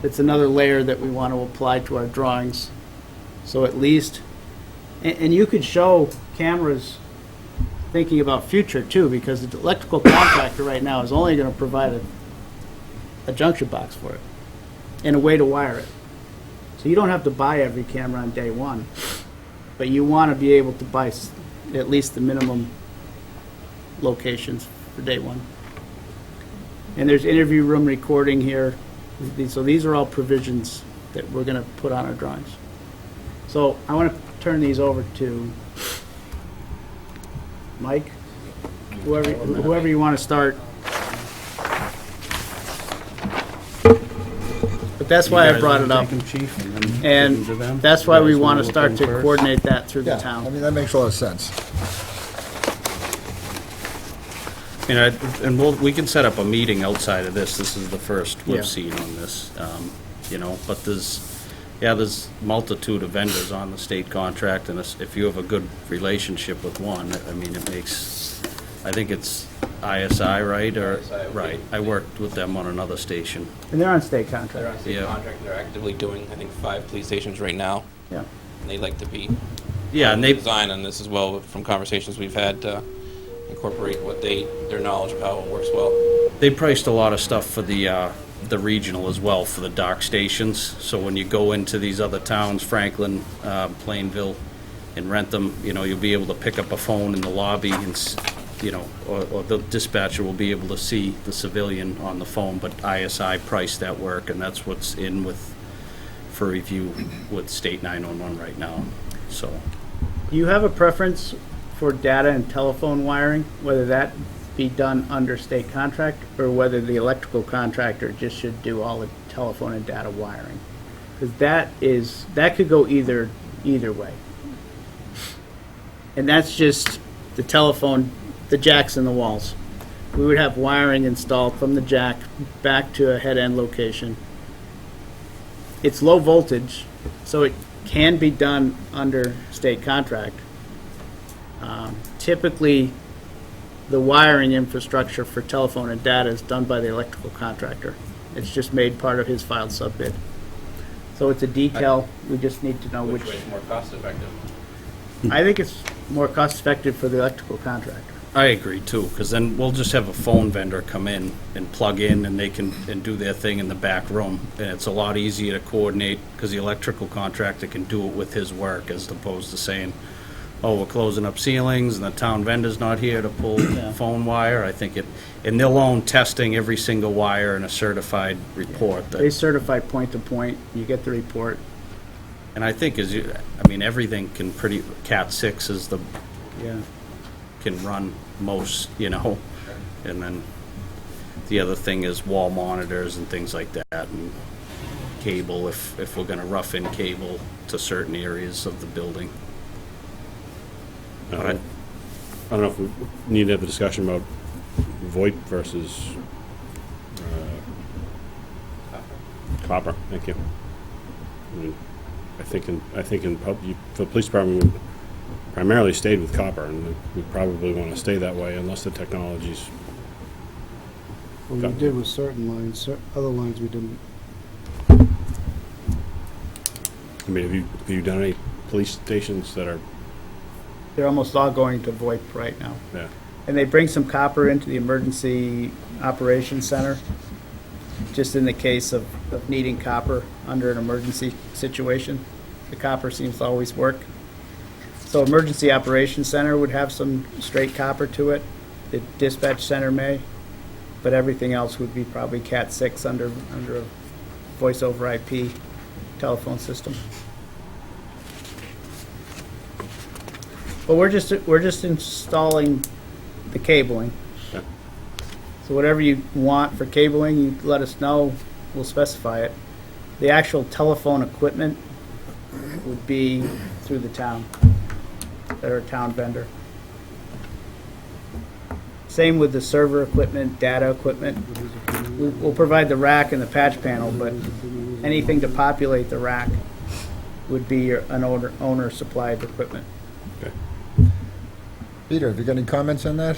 [SPEAKER 2] it's another layer that we want to apply to our drawings. So at least, and you could show cameras thinking about future too, because the electrical contractor right now is only going to provide a junction box for it and a way to wire it. So you don't have to buy every camera on day one, but you want to be able to buy at least the minimum locations for day one. And there's interview room recording here. So these are all provisions that we're going to put on our drawings. So I want to turn these over to Mike, whoever you want to start. But that's why I brought it up. And that's why we want to start to coordinate that through the
[SPEAKER 1] Yeah, I
[SPEAKER 2] town.
[SPEAKER 1] mean, that makes a lot of sense.
[SPEAKER 6] And we can set up a meeting outside of this. This is the first
[SPEAKER 2] Yeah.
[SPEAKER 6] we've seen on this, but there's multitude of vendors on the state contract, and if you have a good relationship with one, I mean, it I think it's ISI, right? Or
[SPEAKER 3] ISI.
[SPEAKER 6] right. I worked with them on another station.
[SPEAKER 2] And they're on state
[SPEAKER 3] They're
[SPEAKER 2] contract.
[SPEAKER 3] on state
[SPEAKER 6] Yeah.
[SPEAKER 3] contract, they're actively doing, I think, 5 police stations right now.
[SPEAKER 2] Yeah.
[SPEAKER 3] And they'd like to be
[SPEAKER 6] Yeah, and they
[SPEAKER 3] design on this as well, from conversations we've had to incorporate what their knowledge of how it works well.
[SPEAKER 6] They priced a lot of stuff for the regional as well, for the dark stations. So when you go into these other towns, Franklin, Plainville, and rent them, you'll be able to pick up a phone in the lobby and, or the dispatcher will be able to see the civilian on the phone, but ISI priced that work, and that's what's in for review with State 911 right now, so.
[SPEAKER 2] Do you have a preference for data and telephone wiring, whether that be done under state contract or whether the electrical contractor just should do all the telephone and data wiring? Because that could go either way. And that's just the telephone, the jacks in the walls. We would have wiring installed from the jack back to a head-end location. It's low voltage, so it can be done under state contract. Typically, the wiring infrastructure for telephone and data is done by the electrical contractor. It's just made part of his filed sub-bid. So it's a detail, we just need to know
[SPEAKER 3] Which
[SPEAKER 2] which.
[SPEAKER 3] way is more cost effective?
[SPEAKER 2] I think it's more cost-effective for the electrical contractor.
[SPEAKER 6] I agree too, because then we'll just have a phone vendor come in and plug in, and they can do their thing in the back room. And it's a lot easier to coordinate, because the electrical contractor can do it with his work, as opposed to saying, oh, we're closing up ceilings, and the town vendor's not here to pull phone wire. I think and they'll own testing every single wire in a certified report.
[SPEAKER 2] They certify point-to-point, you get the report.
[SPEAKER 6] And I think everything can Cat 6 is
[SPEAKER 2] Yeah.
[SPEAKER 6] can run most, and then the other thing is wall monitors and things like that, and cable, if we're gonna rough in cable to certain areas of the building.
[SPEAKER 9] I don't know if we need to have a discussion about VoIP versus copper. Thank you. I mean, I think for the police department, we primarily stayed with copper, and we probably want to stay that way unless the technology's.
[SPEAKER 4] Well, we did with certain lines, other lines we didn't.
[SPEAKER 9] I mean, have you done any police stations that are?
[SPEAKER 2] They're almost all going to VoIP right now.
[SPEAKER 9] Yeah.
[SPEAKER 2] And they bring some copper into the emergency operations center, just in the case of needing copper under an emergency situation. The copper seems to always work. So emergency operations center would have some straight copper to it. The dispatch center may, but everything else would be probably Cat 6 under a voice over IP telephone system. But we're just installing the cabling.
[SPEAKER 9] Yeah.
[SPEAKER 2] So whatever you want for cabling, you let us know, we'll specify it. The actual telephone equipment would be through the town. They're a town vendor. Same with the server equipment, data equipment. We'll provide the rack and the patch panel, but anything to populate the rack would be an owner-supplied equipment.
[SPEAKER 9] Okay.
[SPEAKER 1] Peter, have you got any comments on that?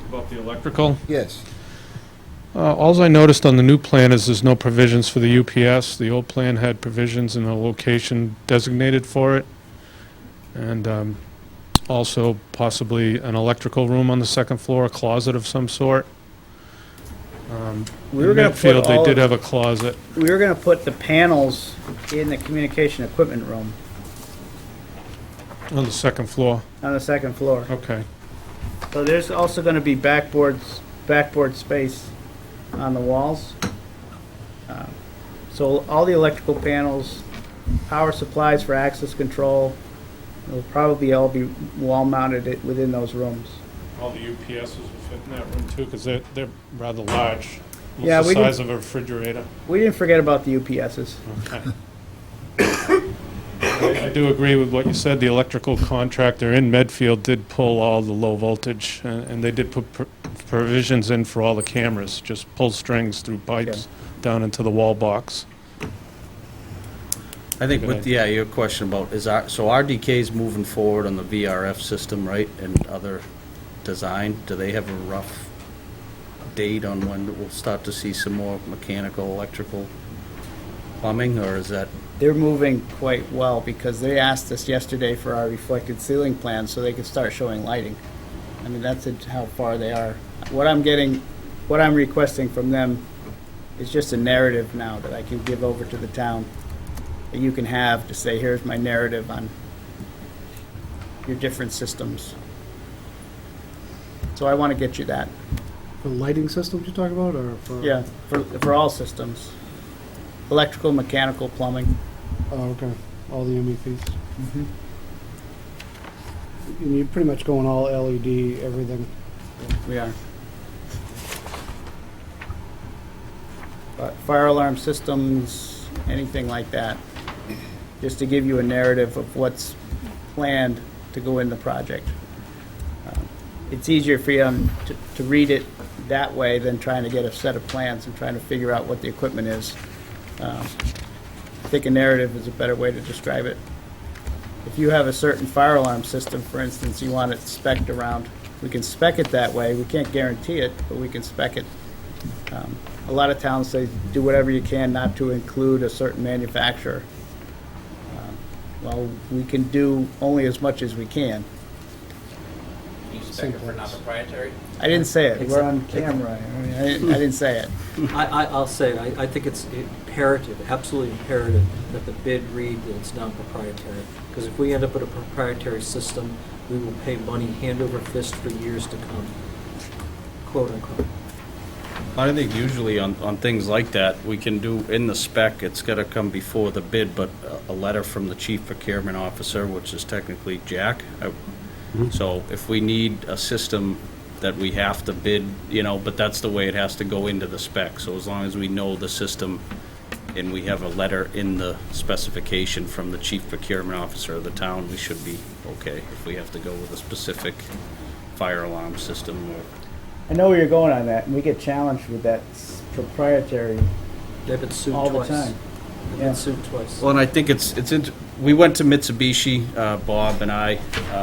[SPEAKER 12] About the electrical?
[SPEAKER 1] Yes.
[SPEAKER 12] Alls I noticed on the new plan is there's no provisions for the UPS. The old plan had provisions and a location designated for it. And also possibly an electrical room on the second floor, a closet of some sort.
[SPEAKER 2] We were
[SPEAKER 12] In
[SPEAKER 2] gonna
[SPEAKER 12] Medfield,
[SPEAKER 2] put all
[SPEAKER 12] they did
[SPEAKER 2] of-
[SPEAKER 12] have a closet.
[SPEAKER 2] We were gonna put the panels in the communication equipment room
[SPEAKER 12] On the second floor,
[SPEAKER 2] on the second floor.
[SPEAKER 12] okay.
[SPEAKER 2] So there's also gonna be backboard space on the walls. So all the electrical panels, power supplies for access control, will probably all be wall mounted within those rooms.
[SPEAKER 12] All the UPSs will fit in that room too, because they're rather large.
[SPEAKER 2] Yeah,
[SPEAKER 12] Almost
[SPEAKER 2] we
[SPEAKER 12] the
[SPEAKER 2] did-
[SPEAKER 12] size of a refrigerator.
[SPEAKER 2] We didn't forget about the UPSs.
[SPEAKER 12] Okay. I do agree with what you said. The electrical contractor in Medfield did pull all the low voltage, and they did put provisions in for all the cameras, just pull strings through pipes down into the wall box.
[SPEAKER 6] I think with, yeah, your question about, so RDK's moving forward on the VRF system, right, and other design, do they have a rough date on when we'll start to see some more mechanical, electrical, plumbing, or is that?
[SPEAKER 2] They're moving quite well because they asked us yesterday for our reflected ceiling plan so they could start showing lighting. I mean, that's how far they are. What I'm requesting from them is just a narrative now that I can give over to the town that you can have to say, here's my narrative on your different systems. So I want to get you that.
[SPEAKER 4] The lighting systems you're talking about, or for?
[SPEAKER 2] Yeah, for all systems. Electrical, mechanical, plumbing.
[SPEAKER 4] Oh, okay. All the MEPs. And you're pretty much going all LED, everything.
[SPEAKER 2] We are. But fire alarm systems, anything like that, just to give you a narrative of what's planned to go in the project. It's easier for you to read it that way than trying to get a set of plans and trying to figure out what the equipment is. I think a narrative is a better way to describe it. If you have a certain fire alarm system, for instance, you want it spec'd around, we can spec it that way. We can't guarantee it, but we can spec it. A lot of towns say do whatever you can not to include a certain manufacturer. Well, we can do only as much as we can.
[SPEAKER 3] You spec it for non-proprietary?
[SPEAKER 2] I didn't say it. We're on camera. I mean, I didn't say it.
[SPEAKER 13] I'll say, I think it's imperative, absolutely imperative, that the bid read that it's non-proprietary. Because if we end up with a proprietary system, we will pay money hand over fist for years to come, quote unquote.
[SPEAKER 6] I think usually on things like that, we can do in the spec, it's gotta come before the bid, but a letter from the chief procurement officer, which is technically Jack. So if we need a system that we have to bid, but that's the way it has to go into the spec. So as long as we know the system and we have a letter in the specification from the chief procurement officer of the town, we should be okay if we have to go with a specific fire alarm system or.
[SPEAKER 2] I know where you're going on that, and we get challenged with that proprietary
[SPEAKER 13] They've been sued
[SPEAKER 2] all
[SPEAKER 13] twice.
[SPEAKER 2] the time.
[SPEAKER 13] They've
[SPEAKER 2] Yeah.
[SPEAKER 13] been sued twice.
[SPEAKER 6] Well, and I think we went to Mitsubishi, Bob and I,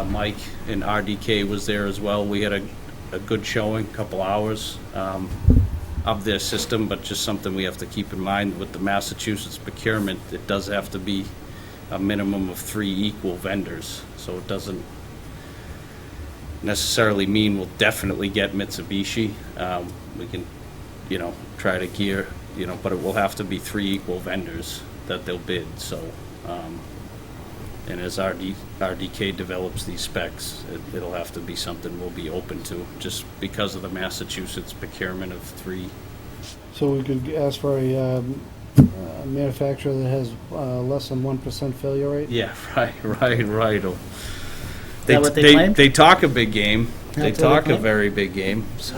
[SPEAKER 6] Mike, and RDK was there as well. We had a good showing, couple hours of their system, but just something we have to keep in mind with the Massachusetts procurement, it does have to be a minimum of 3 equal vendors. So it doesn't necessarily mean we'll definitely get Mitsubishi. We can, try to gear, but it will have to be 3 equal vendors that they'll bid, so. And as RDK develops these specs, it'll have to be something we'll be open to, just because of the Massachusetts procurement of 3.
[SPEAKER 4] So we could ask for a manufacturer that has less than 1% failure rate?
[SPEAKER 6] Yeah, right.
[SPEAKER 2] Is that what they claimed?
[SPEAKER 6] They talk a big game. They
[SPEAKER 2] That's what they
[SPEAKER 6] talk a
[SPEAKER 2] claimed?
[SPEAKER 6] very big game, so.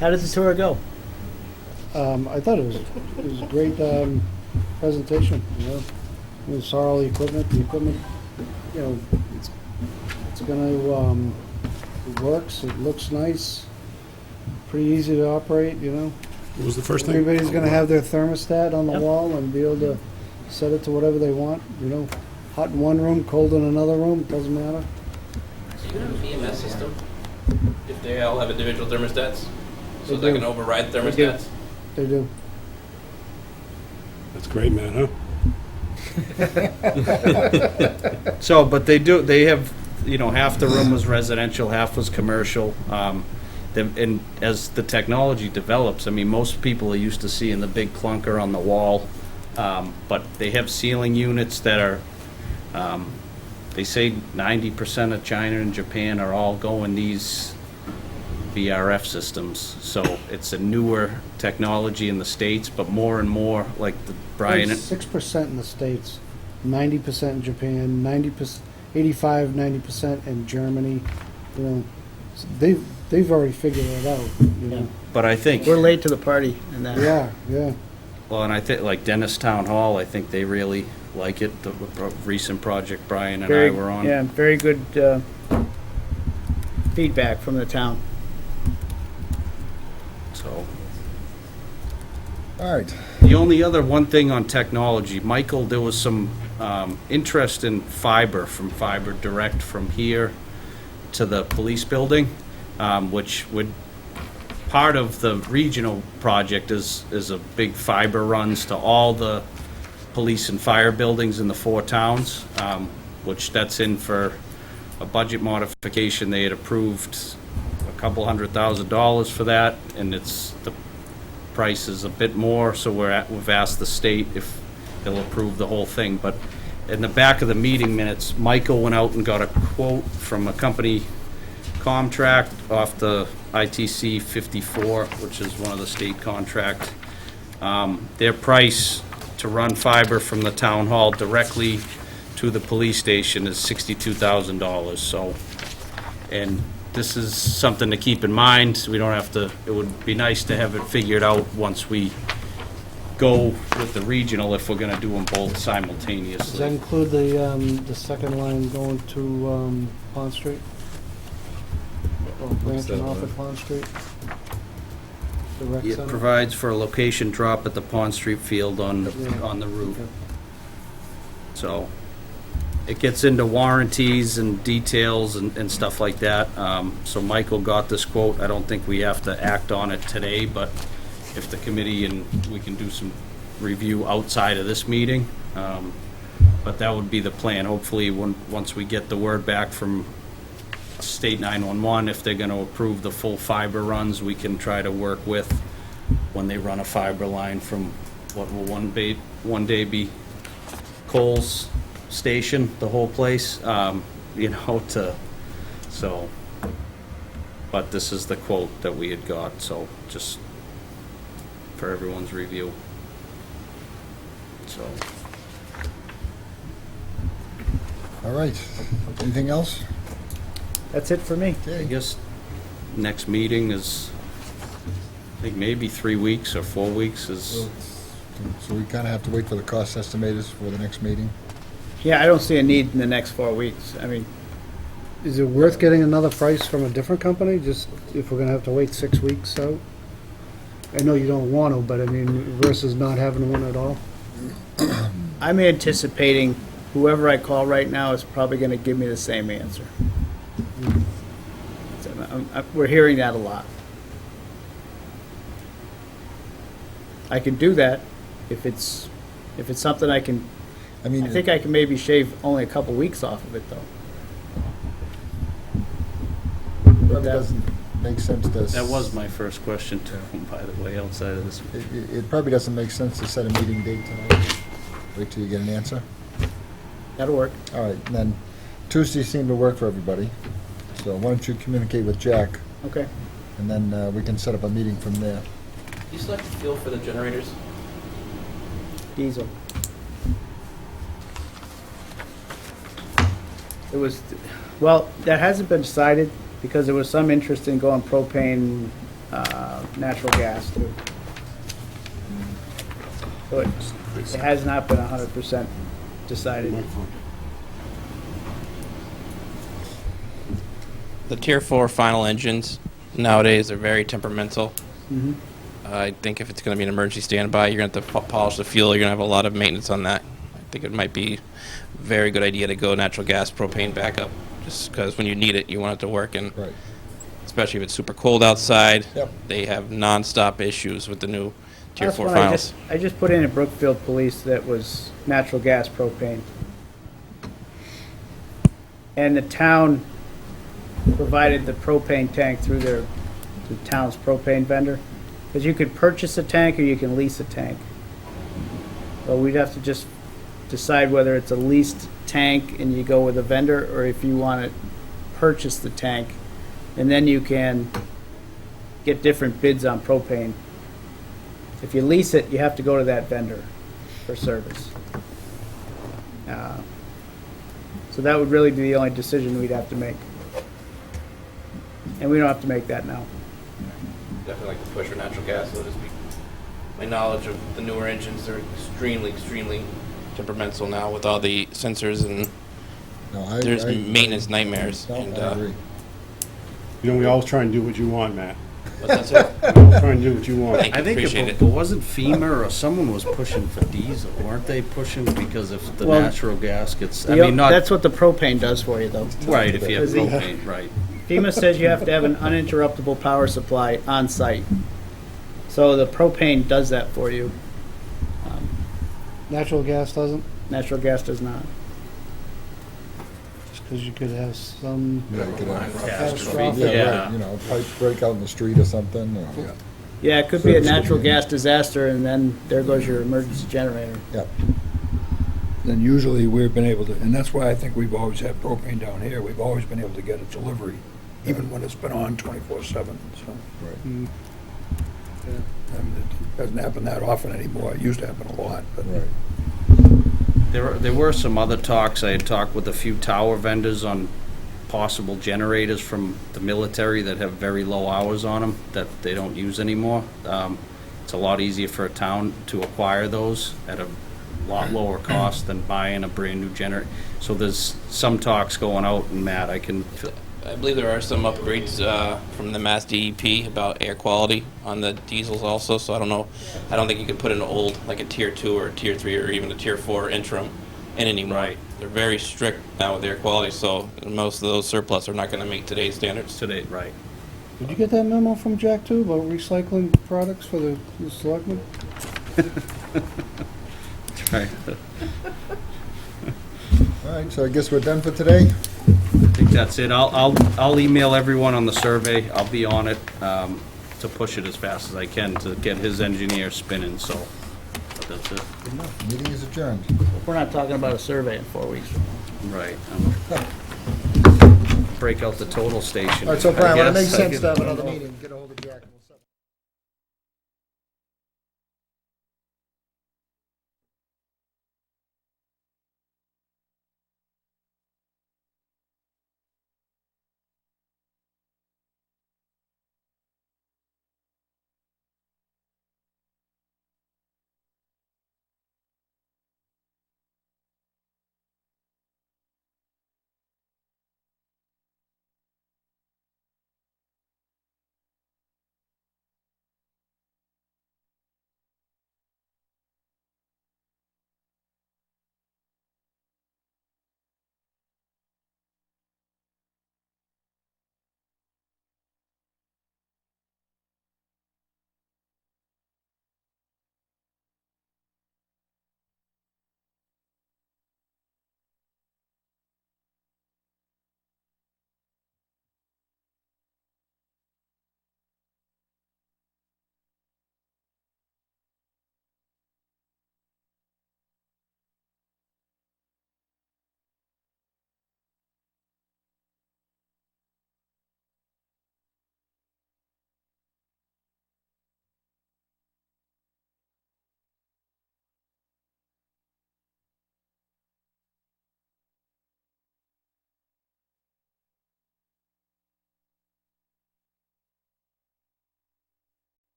[SPEAKER 2] How does the tour go?
[SPEAKER 4] I thought it was a great presentation, We saw all the equipment, it's gonna, it works, it looks nice, pretty easy to operate,
[SPEAKER 9] What was the first thing?
[SPEAKER 4] Everybody's gonna have their thermostat on the
[SPEAKER 2] Yep.
[SPEAKER 4] wall and be able to set it to whatever they want, hot in one room, cold in another room, doesn't matter.
[SPEAKER 3] So you have an EMS system? If they all have individual thermostats? So
[SPEAKER 4] They
[SPEAKER 3] they
[SPEAKER 4] do.
[SPEAKER 3] can override
[SPEAKER 4] do.
[SPEAKER 3] thermostats?
[SPEAKER 4] They do.
[SPEAKER 9] That's great, man, huh?
[SPEAKER 6] So, but they have, half the room was residential, half was commercial. And as the technology develops, most people are used to seeing the big clunker on the wall. But they have ceiling units that are, they say 90% of China and Japan are all going these VRF systems. So it's a newer technology in the States, but more and more, like Brian.
[SPEAKER 4] 6% in the States, 90% in Japan, 90%, 85-90% in Germany. So they've already figured it out.
[SPEAKER 6] But I think,
[SPEAKER 2] We're late to the party in that.
[SPEAKER 4] Yeah.
[SPEAKER 6] well, and I think like Dennis Town Hall, I think they really like it. The recent project Brian and I were on.
[SPEAKER 2] Yeah, very good feedback from the town.
[SPEAKER 6] So,
[SPEAKER 1] All right.
[SPEAKER 6] The only other one thing on technology, Michael, there was some interest in fiber, from fiber direct from here to the police building, which would, part of the regional project is a big fiber runs to all the police and fire buildings in the 4 towns, which that's in for a budget modification. They had approved a couple $100,000 for that, and the price is a bit more, so we've asked the state if they'll approve the whole thing. But in the back of the meeting minutes, Michael went out and got a quote from a company, Contract, off the ITC 54, which is one of the state contracts. Their price to run fiber from the town hall directly to the police station is $62,000. So, and this is something to keep in mind. So we don't have to, it would be nice to have it figured out once we go with the regional, if we're gonna do them both
[SPEAKER 4] Does that
[SPEAKER 6] simultaneously.
[SPEAKER 4] include the second line going to Pond Street? Or branching
[SPEAKER 11] that
[SPEAKER 4] off
[SPEAKER 11] line?
[SPEAKER 4] at Pond Street? The rec
[SPEAKER 6] It
[SPEAKER 4] center?
[SPEAKER 6] provides for a location drop at the Pond Street field on the route.
[SPEAKER 4] Okay.
[SPEAKER 6] So it gets into warranties and details and stuff like that. So Michael got this quote. I don't think we have to act on it today, but if the committee, and we can do some review outside of this meeting. But that would be the plan. Hopefully, once we get the word back from State 911, if they're going to approve the full fiber runs, we can try to work with, when they run a fiber line from, what will one day be Cole's Station, the whole place, so, but this is the quote that we had got, so just for everyone's review. So,
[SPEAKER 1] All right. Anything else?
[SPEAKER 2] That's it for me.
[SPEAKER 6] I guess next meeting is, I think maybe 3 weeks or 4 weeks is,
[SPEAKER 1] So we kind of have to wait for the cost estimators for the next meeting?
[SPEAKER 2] Yeah, I don't see a need in the next 4 weeks. I mean,
[SPEAKER 4] Is it worth getting another price from a different company, just if we're gonna have to wait 6 weeks out? I know you don't want to, but I mean, versus not having one at all?
[SPEAKER 2] I'm anticipating whoever I call right now is probably going to give me the same answer. So we're hearing that a lot. I can do that if it's something I can.
[SPEAKER 1] I mean,
[SPEAKER 2] I think I can maybe shave only a couple weeks off of it, though.
[SPEAKER 1] it probably doesn't make sense to...
[SPEAKER 6] that was my first question too, by the way, outside of this.
[SPEAKER 1] It probably doesn't make sense to set a meeting date tonight. Wait till you get an answer.
[SPEAKER 2] That'll work.
[SPEAKER 1] All right, and then Tuesday seemed to work for everybody. So why don't you communicate with Jack,
[SPEAKER 2] Okay.
[SPEAKER 1] and then we can set up a meeting from there.
[SPEAKER 3] Do you select the fuel for the generators?
[SPEAKER 2] Diesel. It was, well, that hasn't been decided because there was some interest in going propane, natural gas too. So it has not been 100% decided.
[SPEAKER 3] The Tier 4 final engines nowadays are very temperamental.
[SPEAKER 2] Mhm.
[SPEAKER 3] I think if it's going to be an emergency standby, you're going to have to polish the fuel. You're going to have a lot of maintenance on that. I think it might be a very good idea to go natural gas propane backup, just because when you need it, you want it to work, and
[SPEAKER 1] Right.
[SPEAKER 3] especially if it's super cold outside,
[SPEAKER 1] Yep.
[SPEAKER 3] they have nonstop issues with the new Tier
[SPEAKER 2] That's
[SPEAKER 3] 4
[SPEAKER 2] one
[SPEAKER 3] finals.
[SPEAKER 2] I just put in at Brookfield Police that was natural gas propane. And the town provided the propane tank through the town's propane vendor. Because you could purchase a tank or you can lease a tank. So we'd have to just decide whether it's a leased tank and you go with a vendor, or if you want to purchase the tank. And then you can get different bids on propane. If you lease it, you have to go to that vendor for service. So that would really be the only decision we'd have to make. And we don't have to make that now.
[SPEAKER 3] Definitely like to push for natural gas, so to speak. My knowledge of the newer engines, they're extremely, extremely temperamental now with all the sensors, and
[SPEAKER 1] No,
[SPEAKER 3] there's maintenance nightmares.
[SPEAKER 1] No,
[SPEAKER 3] And
[SPEAKER 1] I agree.
[SPEAKER 9] You know, we always try and do what you want, Matt.
[SPEAKER 3] What's that, sir?
[SPEAKER 9] Try and do what you want.
[SPEAKER 3] Thank
[SPEAKER 6] I
[SPEAKER 3] you,
[SPEAKER 6] think
[SPEAKER 3] appreciate
[SPEAKER 6] it
[SPEAKER 3] it.
[SPEAKER 6] wasn't FEMA or someone was pushing for diesel, weren't they pushing because if the
[SPEAKER 2] Well,
[SPEAKER 6] natural gas gets, I mean, not,
[SPEAKER 2] That's what the propane does for you, though.
[SPEAKER 6] right, if you have
[SPEAKER 2] Is he-
[SPEAKER 6] propane, right.
[SPEAKER 2] FEMA says you have to have an uninterruptible power supply on site. So the propane does that for you.
[SPEAKER 4] Natural gas doesn't,
[SPEAKER 2] Natural gas does not.
[SPEAKER 4] just because you could have some
[SPEAKER 1] Yeah, you could have-
[SPEAKER 4] catastrophic.
[SPEAKER 1] Yeah,
[SPEAKER 6] Yeah.
[SPEAKER 1] right, you know, pipe break out in the street or something, or-
[SPEAKER 2] Yeah, it could be a natural gas disaster, and then there goes your emergency generator.
[SPEAKER 1] yeah.
[SPEAKER 5] Then usually we've been able to, and that's why I think we've always had propane down here. We've always been able to get a delivery, even when it's been on 24/7, so.
[SPEAKER 1] Right.
[SPEAKER 5] And it doesn't happen that often anymore. It used to happen a lot, but.
[SPEAKER 1] Right.
[SPEAKER 6] There were some other talks, I had talked with a few tower vendors on possible generators from the military that have very low hours on them, that they don't use anymore. It's a lot easier for a town to acquire those at a lot lower cost than buying a brand-new generator. So there's some talks going out, and Matt, I
[SPEAKER 3] believe there are some upgrades from the Mass DEP about air quality on the diesels also, so I don't know. I don't think you could put an old, like a tier 2 or a tier 3 or even a tier 4 interim in anymore.
[SPEAKER 6] Right.
[SPEAKER 3] They're very strict now with air quality, so most of those surplus are not going to meet today's standards.
[SPEAKER 6] today, right.
[SPEAKER 4] Did you get that memo from Jack too about recycling products for the selectmen?
[SPEAKER 6] Right.
[SPEAKER 1] All right, so I guess we're done for today?
[SPEAKER 6] I think that's it. I'll email everyone on the survey. I'll be on it to push it as fast as I can to get his engineer spinning, so but that's it.
[SPEAKER 1] Good enough. Meeting is adjourned.
[SPEAKER 2] We're not talking about a survey in 4 weeks.
[SPEAKER 6] Right. Break out the total station.
[SPEAKER 1] All right, so Brian, when it
[SPEAKER 6] I
[SPEAKER 1] makes
[SPEAKER 6] guess.
[SPEAKER 1] sense to have another meeting, get ahold of